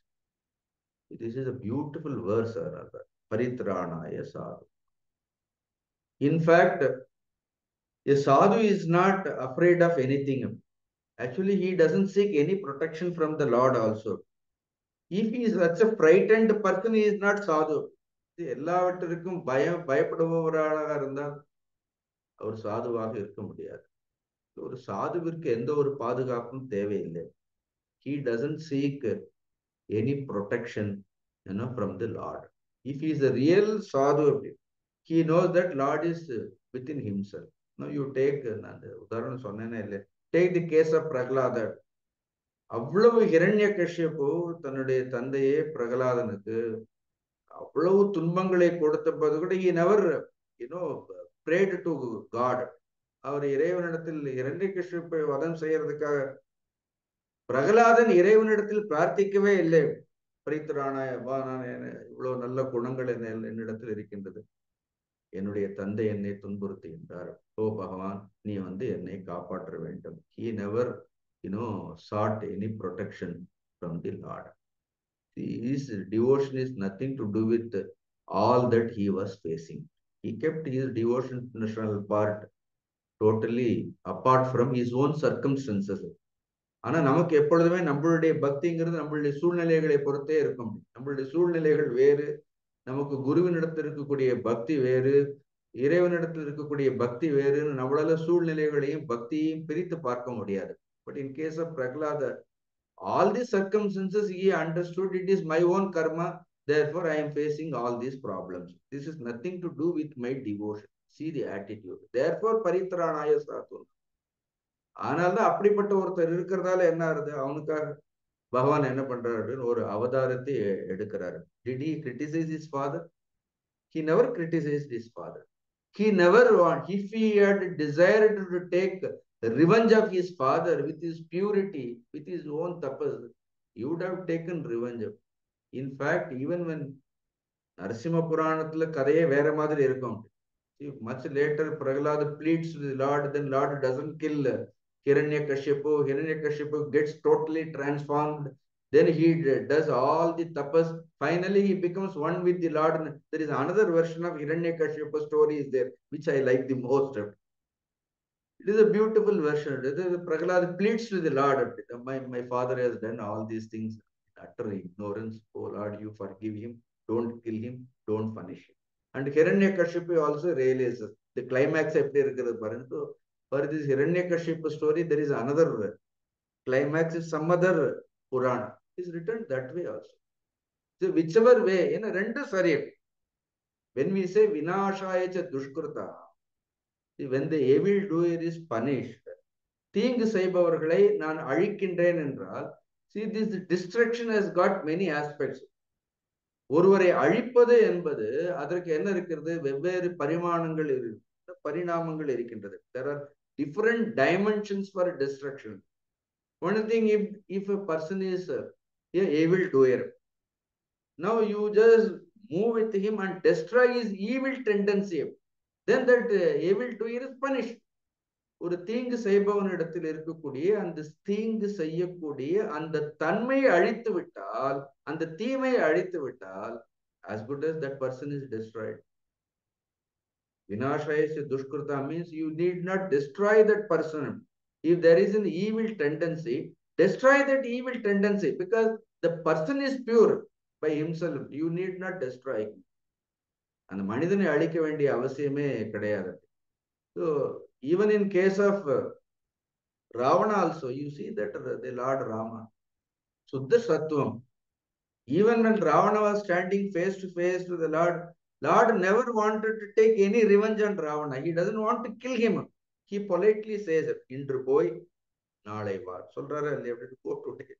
This is a beautiful verse, another. Paritranaya sadhu. In fact, a sadhu is not afraid of anything. Actually, he doesn't seek any protection from the Lord also. If he is such a frightened person, he is not sadhu. எல்லாவற்றிற்கும் பயப்படுபவராக இருந்தால் அவர் சாதுவாக இருக்க முடியாது. ஒரு சாதுவிற்கு எந்த ஒரு பாதுகாப்பும் தேவையில்லை. He doesn't seek any protection, from the Lord. If he is a real sadhu, he knows that Lord is within himself. Now you take, உதாரணம் சொன்னேனே இல்லை, take the case of Prahlada. அவ்வளவு ஹிரண்யகஷ்யபு தன்னுடைய தந்தையே பிரகலாதனுக்கு அவ்வளவு துன்பங்களை கொடுத்த போது கூட he never prayed to God. அவர் இறைவனிடத்தில் ஹிரண்யகஷ்யபை வதம் செய்யறதுக்காக பிரகலாதன் இறைவனிடத்தில் பிரார்த்திக்கவே இல்லை. பரித்ராணாய இவ்வளவு நல்ல குணங்கள் என்னிடத்தில் இருக்கின்றது, என்னுடைய தந்தை என்னை துன்புறுத்துகின்றார், ஓ பகவான் நீ என்னை காப்பாற்ற வேண்டும். He never sought any protection from the Lord. His devotion is nothing to do with all that he was facing. He kept his devotional part totally apart from his own circumstances. ஆனா நமக்கு எப்பொழுதுமே நம்மளுடைய பக்திங்கிறது நம்மளுடைய சூழ்நிலைகளை பொறுத்தே இருக்கும். நம்மளுடைய சூழ்நிலைகள் வேறு, நமக்கு குருவினிடத்தில் இருக்கக்கூடிய பக்தி வேறு, இறைவனிடத்தில் இருக்கக்கூடிய பக்தி வேறுன்னு நம்மளால சூழ்நிலைகளையும் பக்தியையும் பிரித்து பார்க்க முடியாது. But in case of Prahlada, all these circumstances he understood it is my own karma, therefore I am facing all these problems. This is nothing to do with my devotion. See the attitude. Therefore paritranaya satun. ஆனால்தான் அப்படிப்பட்ட ஒருத்தர் இருக்கிறதால என்ன ஆகுது, அவனுக்காக பகவான் என்ன பண்றாரு, ஒரு அவதாரத்தை எடுக்கிறாரு. Did he criticize his father? He never criticized his father. He never want, if he had desired to take the revenge of his father with his purity, with his own tapas, he would have taken revenge. In fact, even when Narasimha Puranathula கதையே வேற மாதிரி இருக்கும். Much later Prahlada pleads to the Lord, then Lord doesn't kill Hiranyakashipu. Hiranyakashipu gets totally transformed. Then he does all the tapas. Finally, he becomes one with the Lord. There is another version of Hiranyakashipu story is there, which I like the most. It is a beautiful version. Prahlada pleads to the Lord. My father has done all these things in utter ignorance. Oh Lord, you forgive him. Don't kill him. Don't punish him. And Hiranyakashipu also realizes the climax. For this Hiranyakashipu story, there is another climax, is some other Purana. It is written that way also. So whichever way, rendu sari. When we say Vinashaya cha Dushkrita, when the evil doer is punished, தீங்கு செய்பவர்களை நான் அழிக்கின்றேன் என்றால், see, this destruction has got many aspects. ஒருவரை அழிப்பது என்பது அதற்கு என்ன இருக்கிறது, வெவ்வேறு பரிமாணங்கள் பரிணாமங்கள் இருக்கின்றது. There are different dimensions for destruction. One thing, if a person is a evil doer, now you just move with him and destroy his evil tendency, then that evil doer is punished. ஒரு தீங்கு செய்பவனிடத்தில் இருக்கக்கூடிய அந்த தீங்கு செய்யக்கூடிய அந்த தன்மையை அழித்து விட்டால், அந்த தீமையை அழித்து விட்டால், as good as that person is destroyed. Vinashaya Dushkrita means you need not destroy that person. If there is an evil tendency, destroy that evil tendency, because the person is pure by himself. You need not destroy him. அந்த மனிதனை அழிக்க வேண்டிய அவசியமே கிடையாது. So even in case of Ravana also, you see that the Lord Rama, Suddha Sattvam, even when Ravana was standing face to face to the Lord never wanted to take any revenge on Ravana. He doesn't want to kill him. He politely says, Indru boy, naalai var. Solrara go today.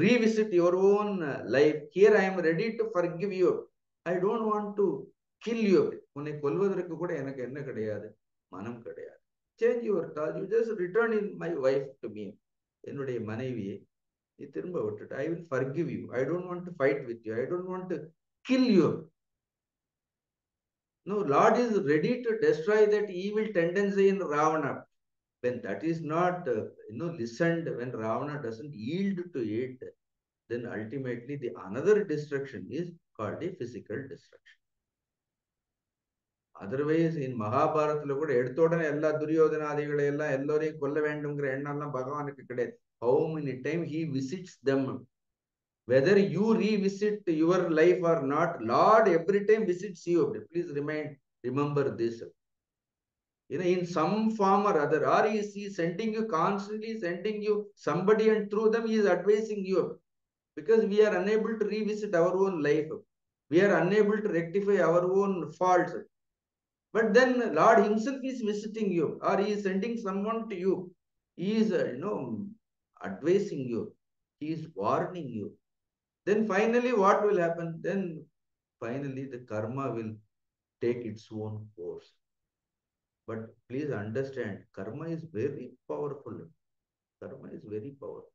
Revisit your own life. Here I am ready to forgive you. I don't want to kill you. உன்னை கொல்வதற்கு கூட எனக்கு என்ன கிடையாது, மனம் கிடையாது. Change your thought. You just return in my wife to me. என்னுடைய மனைவியை நீ திரும்ப விட்டுட்டு, I will forgive you. I don't want to fight with you. I don't want to kill you. No, Lord is ready to destroy that evil tendency in Ravana. When that is not listened, when Ravana doesn't yield to it, then ultimately the another destruction is called a physical destruction. Otherwise, in Mahabharata கூட எடுத்த உடனே எல்லா துரியோதனாதிகளை எல்லாம் எல்லோரையும் கொல்ல வேண்டும்ங்கிற எண்ணம் எல்லாம் பகவானுக்கு கிடையாது. How many times he visits them? Whether you revisit your life or not, Lord every time visits you. Please remember this. In some form or other, or is he sending you constantly, sending you somebody, and through them he is advising you, because we are unable to revisit our own life. We are unable to rectify our own faults. But then Lord himself is visiting you, or he is sending someone to you. He is, advising you. He is warning you. Then finally, what will happen? Then finally, the karma will take its own course. But please understand, karma is very powerful. Karma is very powerful.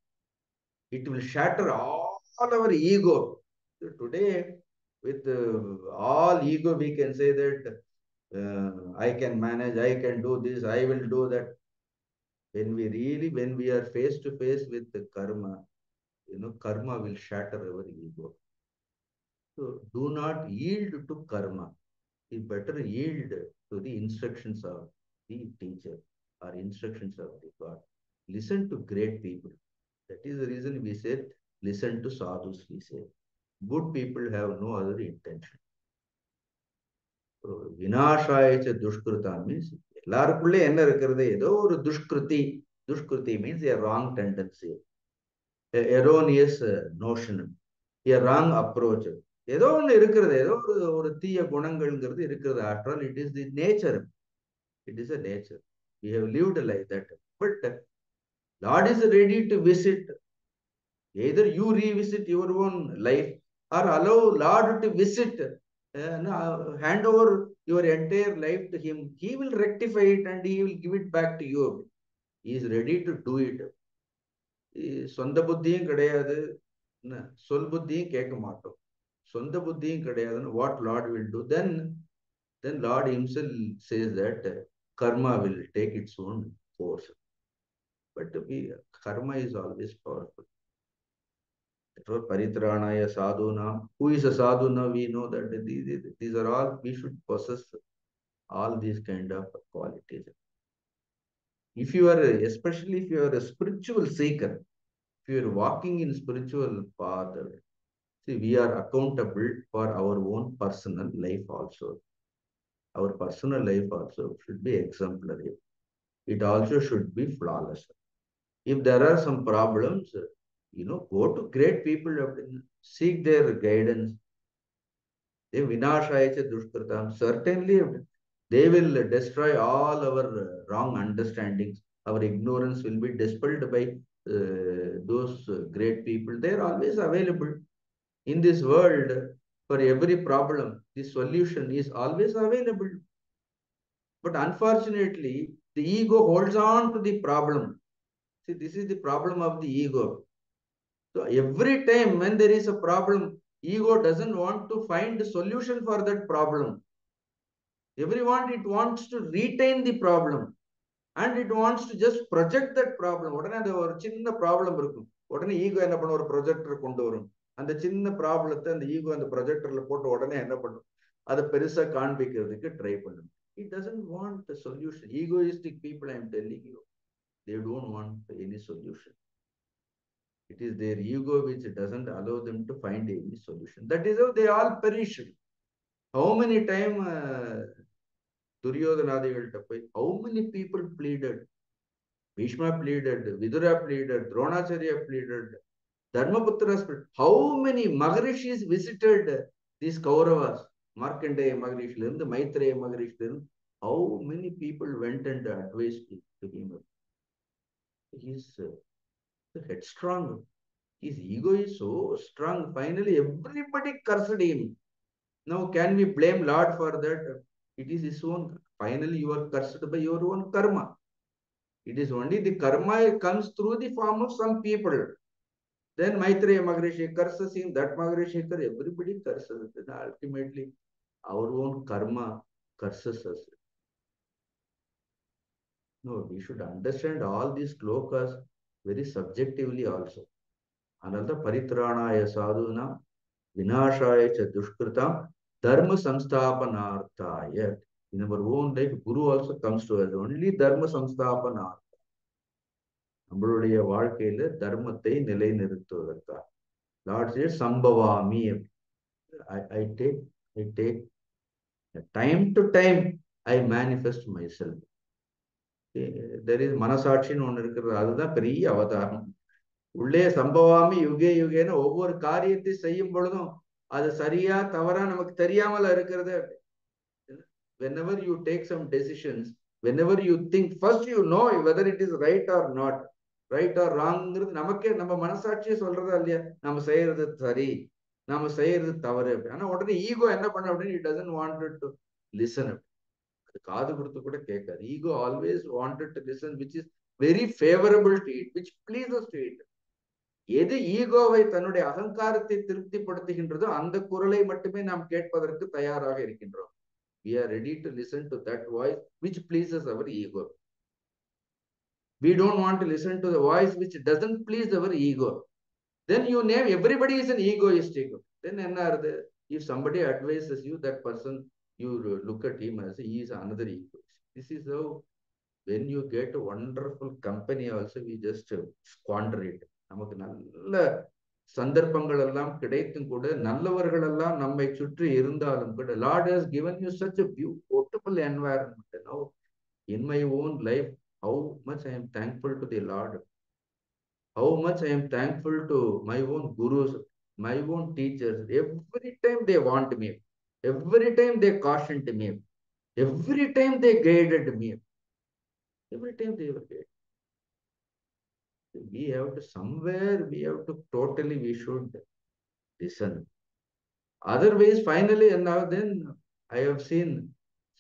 It will shatter all our ego. So today, with all ego, we can say that I can manage, I can do this, I will do that. When we are face to face with the karma, karma will shatter our ego. So do not yield to karma. You better yield to the instructions of the teacher or instructions of the God. Listen to great people. That is the reason we said, listen to sadhus, we say. Good people have no other intention. So, vinashaya dushkrita means, எல்லாருக்குள்ளே என்ன இருக்கிறது ஏதோ ஒரு dushkriti means a wrong tendency, erroneous notion, a wrong approach. ஏதோ ஒன்று இருக்கிறது, ஏதோ ஒரு தீய குணங்கள்ங்கிறது இருக்கிறது. After all, it is the nature. It is a nature. We have lived like that. But Lord is ready to visit. Either you revisit your own life or allow Lord to visit. Hand over your entire life to him. He will rectify it and he will give it back to you. He is ready to do it. சொந்த புத்தியும் கிடையாது, சொல் புத்தியும் கேட்க மாட்டோம். சொந்த புத்தியும் கிடையாதுன்னு what Lord will do, then Lord himself says that karma will take its own course. But karma is always powerful. Therefore, paritranaya sadhunam. Who is a sadhuna? We know that these are all, we should possess all these kind of qualities. If you are, especially if you are a spiritual seeker, if you are walking in spiritual path, see, we are accountable for our own personal life also. Our personal life also should be exemplary. It also should be flawless. If there are some problems, go to great people, seek their guidance. They vinashaya dushkritam. Certainly, they will destroy all our wrong understandings. Our ignorance will be dispelled by those great people. They are always available. In this world, for every problem, the solution is always available. But unfortunately, the ego holds on to the problem. See, this is the problem of the ego. So every time when there is a problem, ego doesn't want to find a solution for that problem. It wants to retain the problem. And it wants to just project that problem. உடனே அந்த ஒரு சின்ன problem இருக்கும், உடனே ego என்ன பண்ணும், ஒரு projector கொண்டு வரும். அந்த சின்ன ப்ராப்ளத்தை அந்த ஈகோ அந்த ப்ரொஜெக்டர்ல போட்டு உடனே என்ன பண்ணும், அதை பெருசா காண்பிக்கிறதுக்கு ட்ரை பண்ணும். It doesn't want the solution. Egoistic people, I am telling you, they don't want any solution. It is their ego which doesn't allow them to find any solution. That is how they all perish. How many times Duryodhanadigalta poi, how many people pleaded? Bhishma pleaded, Vidura pleaded, Dronacharya pleaded, Dharmaputra pleaded. How many Maharishis visited these Kauravas? Markandeya Maharishi, Maitreya Maharishi. How many people went and advised to him? He is headstrong. His ego is so strong. Finally, everybody cursed him. Now, can we blame Lord for that? It is his own. Finally, you are cursed by your own karma. It is only the karma comes through the form of some people. Then Maitreya Maharishi curses him, that Maharishi, everybody curses. Then ultimately, our own karma curses us. No, we should understand all these shlokas very subjectively also. Another paritranaya sadhuna, vinashaya cha dushkritam, dharma samsthapanarthaya. In our own life, Guru also comes to us. Only dharma samsthapanarthaya. நம்மளுடைய வாழ்க்கையில தர்மத்தை நிலைநிறுத்துவதற்காக. Lord says, Sambhavami. I take time to time, I manifest myself. There is மனசாட்சின்னு ஒன்று இருக்கிறது, அதுதான் பெரிய அவதாரம். உள்ளே சம்பவாமி UK யுகேன்னு ஒவ்வொரு காரியத்தை செய்யும் பொழுதும் அது சரியா தவறா நமக்கு தெரியாமல இருக்கிறது. Whenever you take some decisions, whenever you think, first you know whether it is right or not, right or wrong. நமக்கே நம்ம மனசாட்சியே சொல்றதா இல்லையா, நம்ம செய்யறது சரி, நம்ம செய்யறது தவறு. ஆனா உடனே ஈகோ என்ன பண்ண அப்படின்னு, it doesn't want to listen. அது காது கொடுத்து கூட கேட்காது. Ego always wanted to listen which is very favorable to it, which pleases to it. எது ஈகோவை தன்னுடைய அகங்காரத்தை திருப்திப்படுத்துகின்றதோ அந்த குரலை மட்டுமே நாம் கேட்பதற்கு தயாராக இருக்கின்றோம். We are ready to listen to that voice which pleases our ego. We don't want to listen to the voice which doesn't please our ego. Then you name everybody is an egoistic. Then if somebody advises you, that person, you look at him as he is another egoist. This is how, when you get a wonderful company also, we just squander it. நமக்கு நல்ல சந்தர்ப்பங்கள் எல்லாம் கிடைத்தும் கூட, நல்லவர்கள் எல்லாம் நம்மை சுற்றி இருந்தாலும் கூட, Lord has given you such a beautiful environment. Now, in my own life, how much I am thankful to the Lord. How much I am thankful to my own gurus, my own teachers. Every time they want me. Every time they cautioned me. Every time they guided me. Every time they were guided. We have to, somewhere, we have to totally, we should listen. Otherwise, finally, and now then, I have seen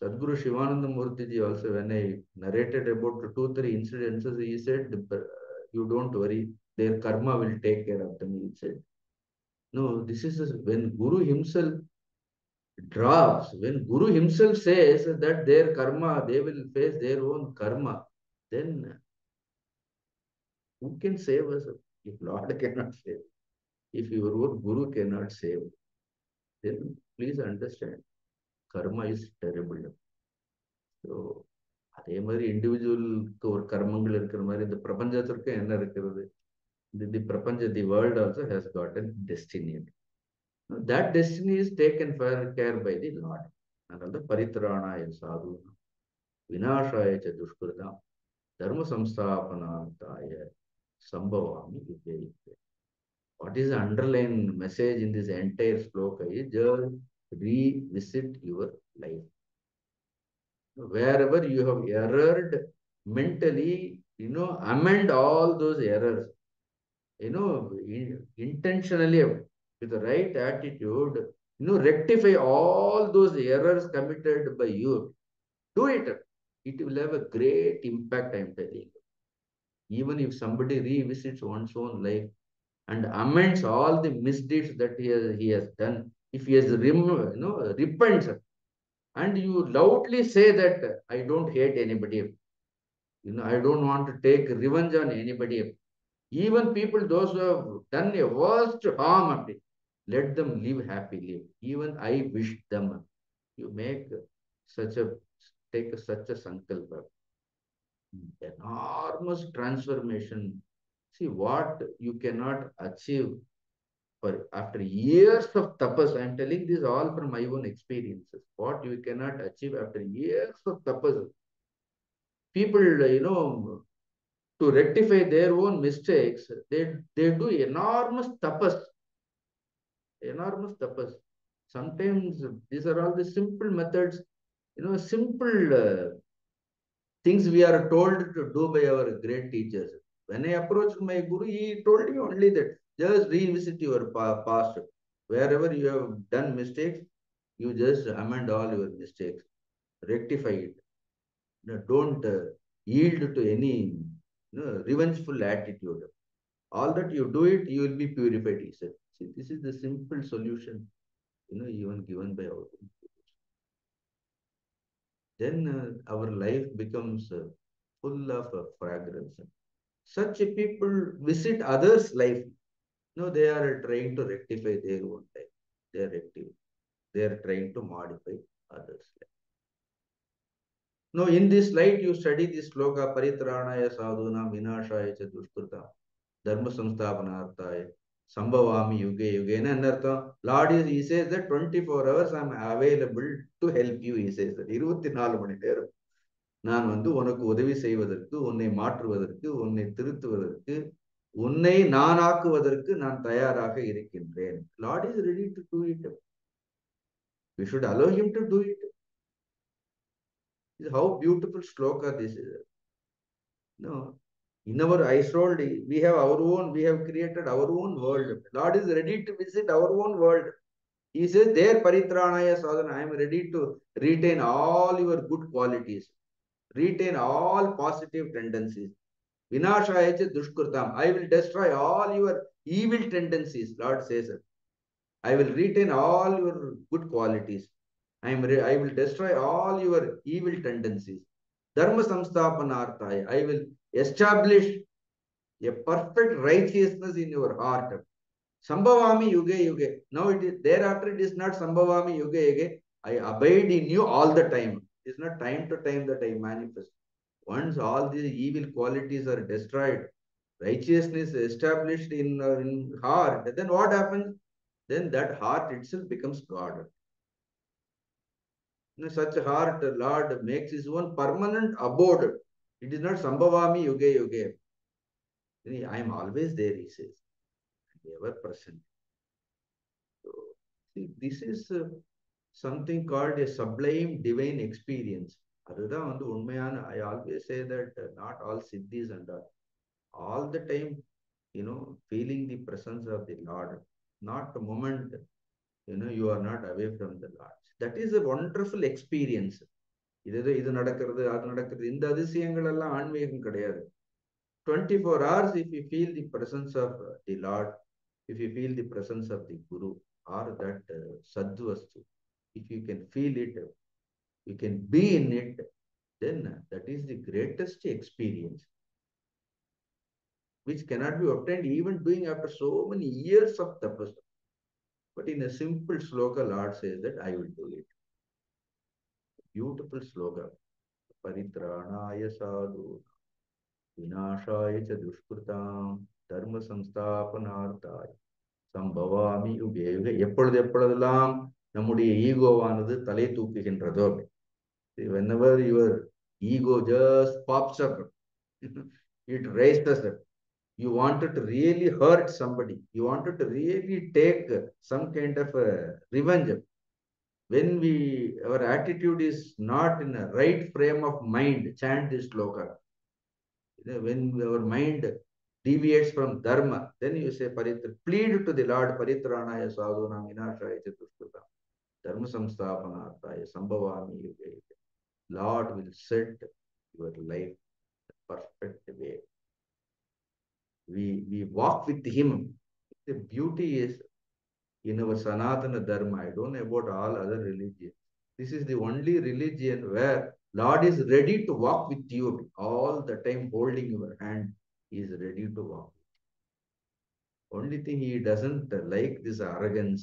Sadhguru Shivananda Murthy ji also, when I narrated about 2-3 incidences, he said, you don't worry, their karma will take care of them, he said. No, this is when Guru himself drops, when Guru himself says that their karma, they will face their own karma, then who can save us? If Lord cannot save, if your own Guru cannot save, then please understand, karma is terrible. So, அதே மாதிரி இண்டிவிஜுவலுக்கு ஒரு கர்மங்கள் இருக்கிற மாதிரி இந்த பிரபஞ்சத்திற்கு என்ன இருக்கிறது? The பிரபஞ்ச, the world also has got a destiny. That destiny is taken care by the Lord. அதனால பரித்ராணாய சாது விநாசாய ச துஷ்கிருதம் தர்ம சம்ஸ்தாபனார்த்தாய சம்பவாமி யுகே யுகே. What is the underlying message in this entire sloka is just revisit your life. Wherever you have erred mentally, amend all those errors. Intentionally, with the right attitude, rectify all those errors committed by you. Do it. It will have a great impact, I am telling you. Even if somebody revisits one's own life and amends all the misdeeds that he has done, if he has repents, and you loudly say that I don't hate anybody, I don't want to take revenge on anybody, even people those who have done a worst harm, let them live happily. Even I wish them. You make take such a sankalpa. Enormous transformation. See what you cannot achieve after years of tapas. I am telling this all from my own experiences. What you cannot achieve after years of tapas. People, to rectify their own mistakes, they do enormous tapas. Enormous tapas. Sometimes these are all the simple methods, simple things we are told to do by our great teachers. When I approached my guru, he told me only that just revisit your past. Wherever you have done mistakes, you just amend all your mistakes, rectify it. Don't yield to any revengeful attitude. All that you do it, you will be purified, he said. See, this is the simple solution, even given by our guru. Then our life becomes full of fragrance. Such people visit others' life. They are trying to rectify their own life. They are trying to modify others' life. In this light, you study this sloka, Paritranaya sadhuna vinashaya cha dushkrita dharma samsthapanarthaya sambhavami yuge yuge. Lord he says that 24 hours I am available to help you, he says that. 24 மணி நேரம் நான் உனக்கு உதவி செய்வதற்கு, உன்னை மாற்றுவதற்கு, உன்னை திருத்துவதற்கு, உன்னை நானாக்குவதற்கு நான் தயாராக இருக்கின்றேன். Lord is ready to do it. We should allow him to do it. How beautiful shloka this is. No, in our household, we have our own, we have created our own world. Lord is ready to visit our own world. He says, there paritranaya sadhana, I am ready to retain all your good qualities, retain all positive tendencies. Vinashaya cha dushkurtam, I will destroy all your evil tendencies, Lord says. I will retain all your good qualities. I will destroy all your evil tendencies. Dharma samsthapanarthaya, I will establish a perfect righteousness in your heart. Sambhavami yuge yuge. Now it is thereafter it is not Sambhavami yuge yuge. I abide in you all the time. It is not time to time that I manifest. Once all these evil qualities are destroyed, righteousness established in heart, then what happens? Then that heart itself becomes God. In such a heart, the Lord makes his own permanent abode. It is not Sambhavami yuge yuge. I am always there, he says, ever present. So, see, this is something called a sublime divine experience. அதுதான் வந்து உண்மையான, I always say that not all siddhis and all the time, feeling the presence of the Lord, not a moment, you are not away from the Lord. That is a wonderful experience. இது நடக்கிறது அது நடக்கிறது இந்த அதிசயங்கள் எல்லாம் ஆன்மீகம் கிடையாது. 24 hours, if you feel the presence of the Lord, if you feel the presence of the Guru or that Sadvastu, if you can feel it, you can be in it, then that is the greatest experience, which cannot be obtained even doing after so many years of tapasya. But in a simple sloka, Lord says that I will do it. Beautiful sloka. Paritranaya sadhu, vinashaya cha dushkritam, dharma samsthapanarthaya, sambhavami yuge yuge. எப்பொழுதெல்லாம் நம்முடைய ஈகோவானது தலை தூக்குகின்றதோ, whenever your ego just pops up, it raises up. You wanted to really hurt somebody. You wanted to really take some kind of revenge. When our attitude is not in a right frame of mind, chant this sloka. When our mind deviates from dharma, then you say, plead to the Lord, paritranaya sadhunam vinashaya cha dushkritam, dharma samsthapanarthaya sambhavami yuge yuge. Lord will set your life the perfect way. We walk with him. The beauty is in our Sanatana Dharma. I don't know about all other religions. This is the only religion where Lord is ready to walk with you all the time, holding your hand. He is ready to walk. Only thing he doesn't like this arrogance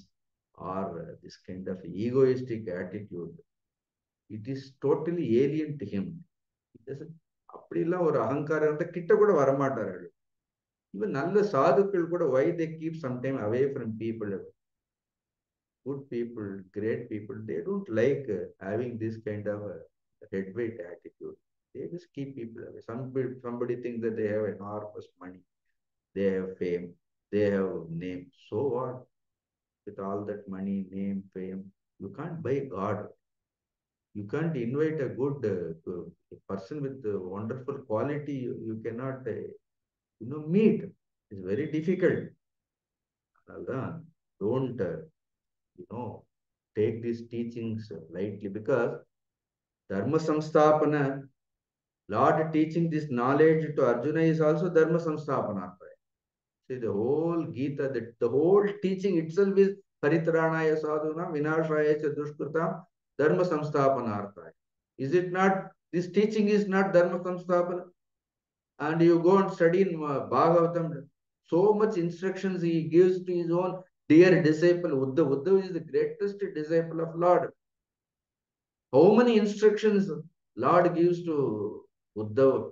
or this kind of egoistic attitude. It is totally alien to him. He doesn't. அப்படிலாம் ஒரு அகங்காரம் இருந்தால் கிட்ட கூட வரமாட்டார்கள். Even நல்ல சாதுக்கள் கூட, why they keep sometime away from people. Good people, great people, they don't like having this kind of headweight attitude. They just keep people away. Somebody thinks that they have enormous money, they have fame, they have name. So what? With all that money, name, fame, you can't buy God. You can't invite a good person with wonderful quality. You cannot, meet. It's very difficult. Don't, take these teachings lightly, because Dharma Samsthapana, Lord teaching this knowledge to Arjuna is also Dharma Samsthapana. See, the whole Gita, the whole teaching itself is Paritranaya sadhuna, vinashaya cha dushkritam, Dharma Samsthapanarthaya. Is it not? This teaching is not Dharma Samsthapana. And you go and study in Bhagavatam, so much instructions he gives to his own dear disciple Uddhav. Uddhav is the greatest disciple of Lord. How many instructions Lord gives to Uddhav?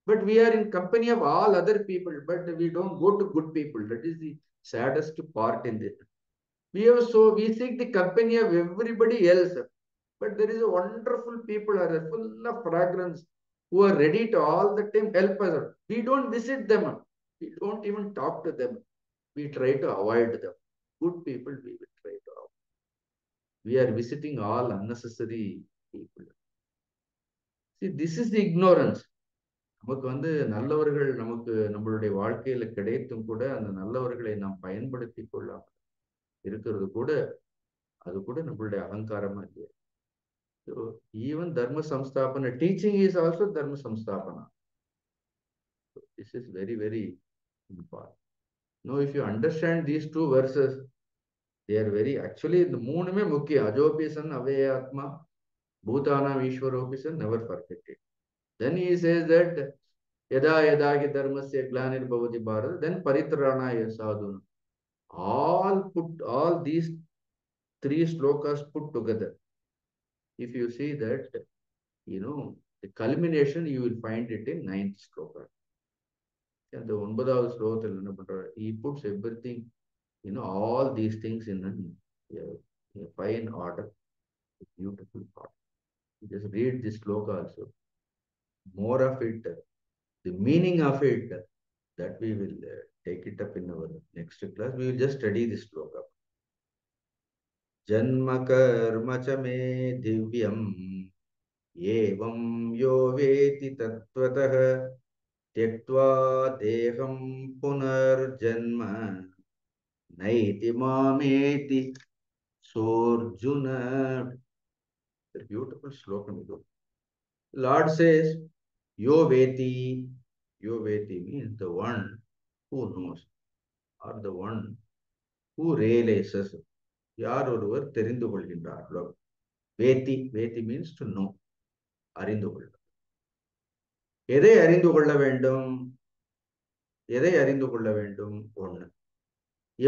But we are in company of all other people, but we don't go to good people. That is the saddest part in this. We seek the company of everybody else. But there is a wonderful people are full of fragrance who are ready to all the time help us. We don't visit them. We don't even talk to them. We try to avoid them. Good people, we will try to avoid. We are visiting all unnecessary people. See, this is the ignorance. நமக்கு நல்லவர்கள் நமக்கு நம்மளுடைய வாழ்க்கையில கிடைத்தும் கூட அந்த நல்லவர்களை நாம் பயன்படுத்தி கொள்ளாமல் இருக்கிறது கூட அது கூட நம்மளுடைய அகங்காரமா இல்லையா. So even dharma samstapana teaching is also dharma samstapana. So this is very very important. Now if you understand these two verses, they are very actually the மூணுமே முக்கியம். அஜோபிசன் அவேயாத்மா பூதானாம் ஈஸ்வரோபிசன், never forget it. Then he says that yada yada ki dharmasya glanirбhavati bharata, then paritranaya sadhuna. All these three slokas put together, if you see that, the culmination you will find it in 9th sloka. And the 9வது ஸ்லோகத்தில் என்ன பண்றாரு, he puts everything, all these things in a fine order, a beautiful order. Just read this sloka also. More of it, the meaning of it, that we will take it up in our next class. We will just study this sloka. Janma karma cha me divyam evam yo veti tattvataha tyaktva deham punarjanma naiti mameti sorjuna. A beautiful sloka. Lord says, yo veti. Yo veti means the one who knows, or the one who realizes. யார் ஒருவர் தெரிந்து கொள்கின்றார்களோ. வேத்தி, வேத்தி means to know, அறிந்து கொள்ள. எதை அறிந்து கொள்ள வேண்டும்? எதை அறிந்து கொள்ள வேண்டும்? ஒண்ணு.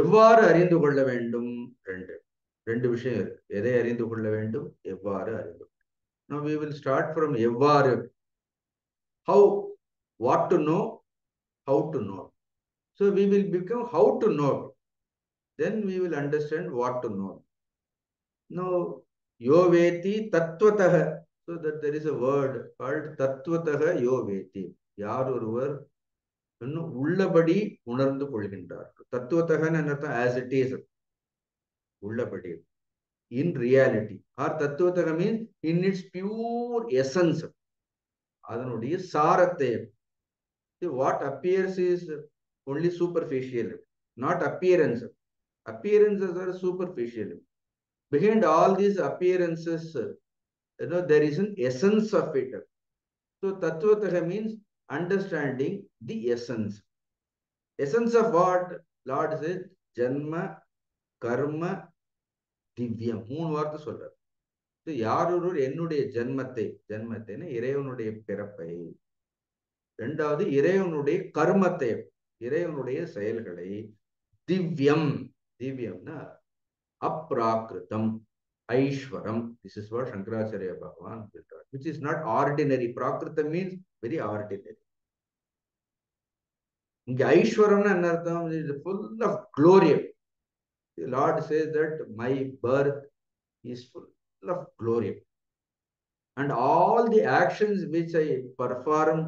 எவ்வாறு அறிந்து கொள்ள வேண்டும்? ரெண்டு விஷயம் இருக்கு. எதை அறிந்து கொள்ள வேண்டும், எவ்வாறு அறிந்து கொள்ள. Now we will start from எவ்வாறு. How, what to know, how to know. So we will become how to know. Then we will understand what to know. Now, yo veti tattvataha. So that there is a word called tattvataha yo veti. யார் ஒருவர் உள்ளபடி உணர்ந்து கொள்கின்றார். தத்துவத்தகன்னு என்ன அர்த்தம்? As it is. உள்ளபடி. In reality. Or தத்துவத்தக means in its pure essence. அதனுடைய சாரத்தை. What appears is only superficial, not appearance. Appearances are superficial. Behind all these appearances, there is an essence of it. So tattvataha means understanding the essence. Essence of what? Lord says, janma, karma, divyam. மூணு வார்த்தை சொல்றார். யார் ஒருவர் என்னுடைய ஜன்மத்தை இறைவனுடைய பிறப்பை, இரண்டாவது இறைவனுடைய கர்மத்தை, இறைவனுடைய செயல்களை, திவ்யம், திவ்யம்னா அப்ராக்கிருதம், ஐஸ்வரம். This is what Shankaracharya Bhagavan will tell, which is not ordinary. Prakritam means very ordinary. இங்க ஐஸ்வரம்னா என்ன அர்த்தம்? It is full of glory. The Lord says that my birth is full of glory. And all the actions which I perform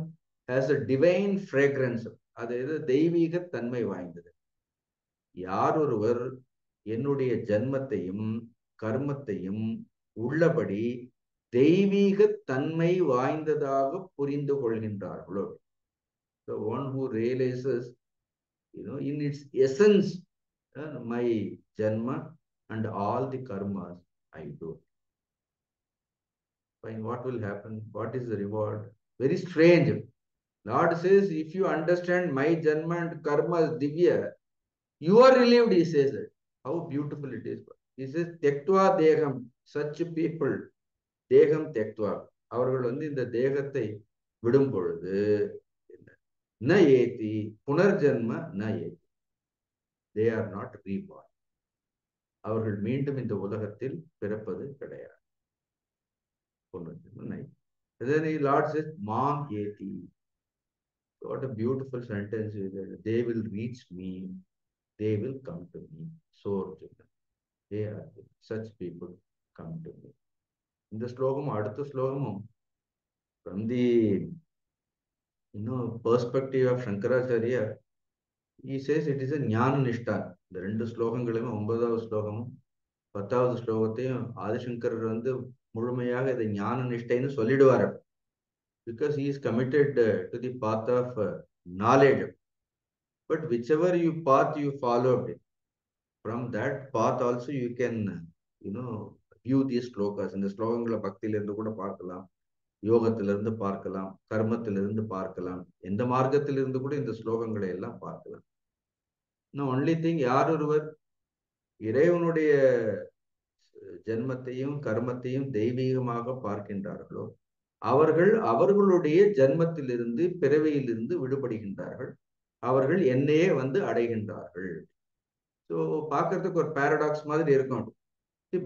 has a divine fragrance. அது தெய்வீக தன்மை வாய்ந்தது. யார் ஒருவர் என்னுடைய ஜன்மத்தையும் கர்மத்தையும் உள்ளபடி தெய்வீக தன்மை வாய்ந்ததாக புரிந்து கொள்கின்றார்களோ, the one who realizes, in its essence, my janma and all the karmas I do. Fine, what will happen? What is the reward? Very strange. Lord says, if you understand my janma and karma is divya, you are relieved, he says it. How beautiful it is. He says, Tektva Deham, such people, Deham Tektva, அவர்கள் இந்த தேகத்தை விடும் பொழுது ந ஏதி புனர்ஜன்ம ந ஏதி, they are not reborn. அவர்கள் மீண்டும் இந்த உலகத்தில் பிறப்பது கிடையாது. புனர்ஜன்ம ந. Then the Lord says, Mam ஏதி. What a beautiful sentence is that. They will reach me, they will come to me. So they are such people come to me. இந்த ஸ்லோகமும் அடுத்த ஸ்லோகமும் from the perspective of Shankaracharya, he says it is a ஞான நிஷ்டான். இந்த ரெண்டு ஸ்லோகங்களையும் 9வது ஸ்லோகமும் 10வது ஸ்லோகத்தையும் ஆதிசங்கரர் வந்து முழுமையாக இதை ஞான நிஷ்டைன்னு சொல்லிடுவார். Because he is committed to the path of knowledge. But whichever you path you followed, from that path also you can, view these slokas. இந்த ஸ்லோகங்களை பக்தியிலிருந்து கூட பார்க்கலாம், யோகத்திலிருந்து பார்க்கலாம், கர்மத்திலிருந்து பார்க்கலாம், எந்த மார்க்கத்திலிருந்து கூட இந்த ஸ்லோகங்களை எல்லாம் பார்க்கலாம். ஒன்லி திங், யார் ஒருவர் இறைவனுடைய ஜென்மத்தையும் கர்மத்தையும் தெய்வீகமாக பார்க்கின்றார்களோ அவர்கள் அவர்களுடைய ஜென்மத்திலிருந்து பிறவியிலிருந்து விடுபடுகின்றார்கள், அவர்கள் என்னையே வந்து அடைகின்றார்கள். ஸோ பார்க்கறதுக்கு ஒரு பாரடாக்ஸ் மாதிரி இருக்கும்.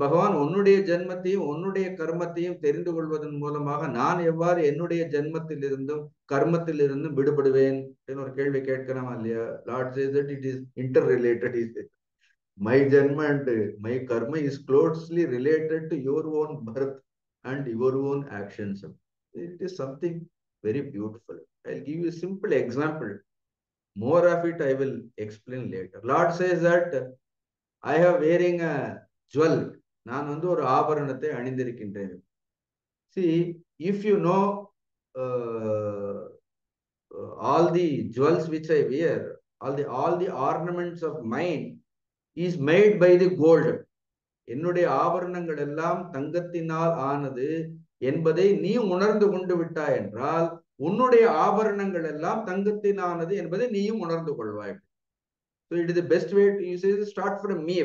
பகவான் உன்னுடைய ஜென்மத்தையும் உன்னுடைய கர்மத்தையும் தெரிந்து கொள்வதன் மூலமாக நான் எவ்வாறு என்னுடைய ஜென்மத்திலிருந்தும் கர்மத்திலிருந்தும் விடுபடுவேன் ஒரு கேள்வி கேட்கலாமா இல்லையா? Lord says that it is inter related. My Janma and my karma is closely related to your own birth and your own actions. It is something very beautiful. I'll give you a simple example. More of it I will explain later. Lord says that I have wearing a jewel. நான் வந்து ஒரு ஆபரணத்தை அணிந்திருக்கின்றேன். See, if you know all the jewels which I wear, all the ornaments of mine is made by the gold. என்னுடைய ஆபரணங்கள் எல்லாம் தங்கத்தினால் ஆனது என்பதை நீ உணர்ந்து கொண்டு விட்டாய் என்றால் உன்னுடைய ஆபரணங்கள் எல்லாம் தங்கத்தினானது என்பதை நீயும் உணர்ந்து கொள்வாய். So it is the best way to, you say, start from me.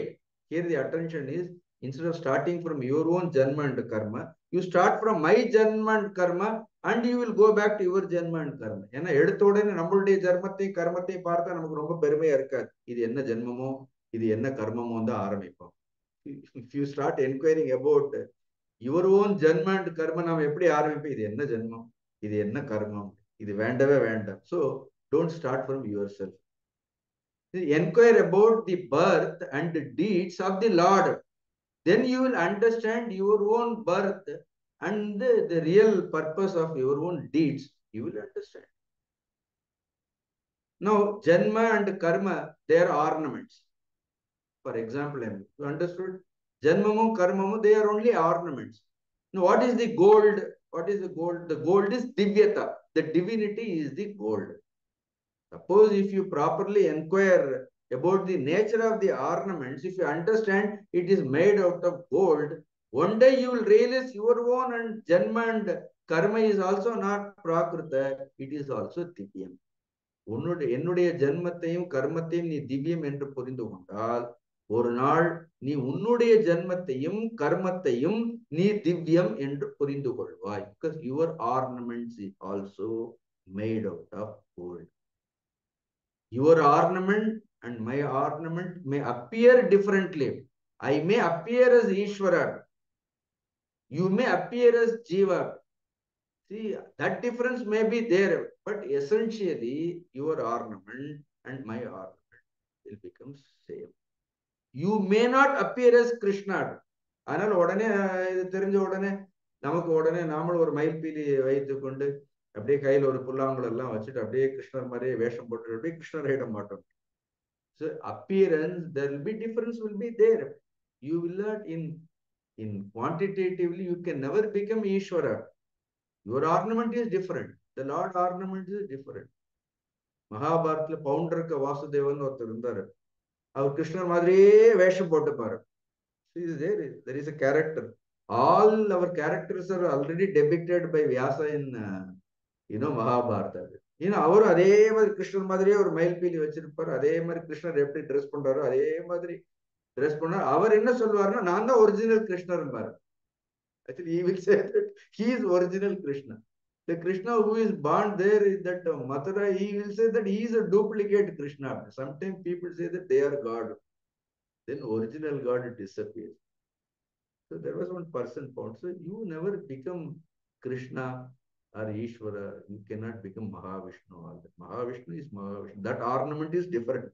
Here the attention is, instead of starting from your own janma and karma, you start from my janma and karma and you will go back to your janma and karma. ஏன்னா எடுத்த உடனே நம்மளுடைய ஜன்மத்தை கர்மத்தை பார்த்தா நமக்கு ரொம்ப பெருமையா இருக்காது. இது என்ன ஜென்மமோ இது என்ன கர்மமோ தான் ஆரம்பிப்போம். If you start inquiring about your own janma and karma, நாம் எப்படி ஆரம்பிப்போம்? இது என்ன ஜென்மம், இது என்ன கர்மம், இது வேண்டவே வேண்டாம். So don't start from yourself. Inquire about the birth and the deeds of the Lord. Then you will understand your own birth and the real purpose of your own deeds. You will understand. Now, janma and karma, they are ornaments. For example, you understood? Janmamum, karmamum, they are only ornaments. Now, what is the gold? What is the gold? The gold is divyata. The divinity is the gold. Suppose if you properly inquire about the nature of the ornaments, if you understand it is made out of gold, one day you will realize your own and janma and karma is also not prakrita, it is also divyam. என்னுடைய ஜென்மத்தையும் கர்மத்தையும் நீ திவ்யம் என்று புரிந்து கொண்டால் ஒரு நாள் நீ உன்னுடைய ஜென்மத்தையும் கர்மத்தையும் நீ திவ்யம் என்று புரிந்து கொள்வாய். Because your ornaments is also made out of gold. Your ornament and my ornament may appear differently. I may appear as Ishvara. You may appear as Jiva. See, that difference may be there, but essentially your ornament and my ornament will become same. You may not appear as Krishna. ஆனால் உடனே இது தெரிஞ்ச உடனே நமக்கு உடனே நாமளும் ஒரு மயில்பீலி வைத்து கொண்டு அப்படியே கையில் ஒரு புல்லாங்குழல் எல்லாம் வச்சுட்டு அப்படியே கிருஷ்ணர் மாதிரியே வேஷம் போட்டு அப்படியே கிருஷ்ணர் ஆயிட மாட்டோம். So appearance, there will be difference will be there. You will not in quantitatively you can never become Ishvara. Your ornament is different. The Lord ornament is different. மகாபாரத்ல பவுண்டருக்கு Vasudevan ஒருத்தர் இருந்தாரு. அவர் கிருஷ்ணர் மாதிரியே வேஷம் போட்டுப்பாரு. There is a character. All our characters are already depicted by Vyasa in Mahabharata. அவரு அதே மாதிரி கிருஷ்ணர் மாதிரியே ஒரு மயில்பீலி வச்சிருப்பாரு. அதே மாதிரி கிருஷ்ணர் எப்படி ட்ரெஸ் பண்றாரோ அதே மாதிரி ட்ரெஸ் பண்ணாரு. அவர் என்ன சொல்லுவாருன்னா நான் தான் ஒரிஜினல் கிருஷ்ணர் பாரு. Actually, he will say that he is original Krishna. The Krishna who is born there in that Mathura, he will say that he is a duplicate Krishna. Sometimes people say that they are God. Then original God disappears. So there was one person found. So you never become Krishna or Ishvara. You cannot become Mahavishnu. Mahavishnu is Mahavishnu. That ornament is different.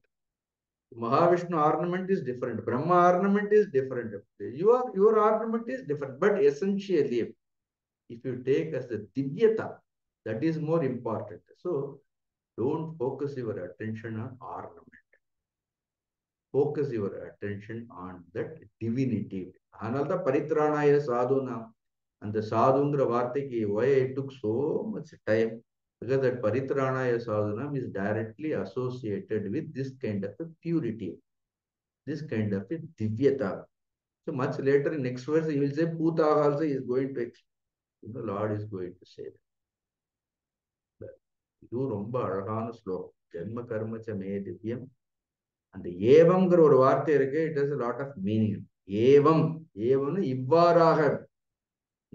Mahavishnu ornament is different. Brahma ornament is different. Your ornament is different. But essentially, if you take as the divyata, That is more important. So don't focus your attention on ornament. Focus your attention on that divinity. Analda paritranaya sadhuna. And the sadhungra vartiki, why I took so much time, because that paritranaya sadhuna is directly associated with this kind of a purity, this kind of a divyata. So much later in next verse, he will say, Puta also is going to, the Lord is going to say that. இது ரொம்ப அழகான ஸ்லோகம். ஜென்ம கர்மச்ச மே திவ்யம். அந்த ஏவம்ங்கிற ஒரு வார்த்தை இருக்கு. It has a lot of meaning. ஏவம், ஏவம்னு இவ்வாறாக,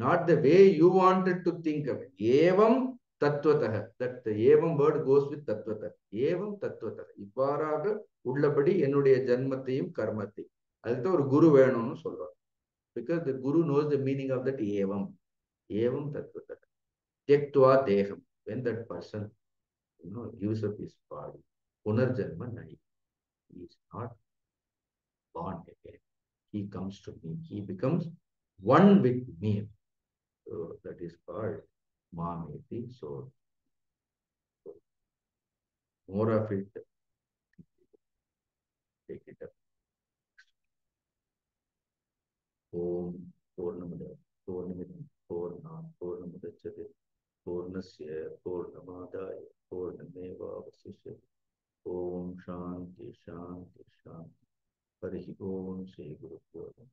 not the way you wanted to think of it. Evam tatvatah. That the evam word goes with tatvatah. Evam tatvatah. இவ்வாறாக உள்ளபடி என்னுடைய ஜன்மத்தையும் கர்மத்தையும். அதுக்கு ஒரு குரு வேணும்னு சொல்றோம். Because the guru knows the meaning of that evam. Evam tatvatah. Tyaktva deham. When that person, gives up his body, punarjanma nahi. He is not born again. He comes to me. He becomes one with me. So that is called Mameti. So more of it, take it up. Om Purnamada, Purnamidam, Purna, Purnamudachyate, Purnasya, Purnamadaya, Purnameva Vasishyate. Om Shanti, Shanti, Shanti. Harihi Om Shri Guru Purnam.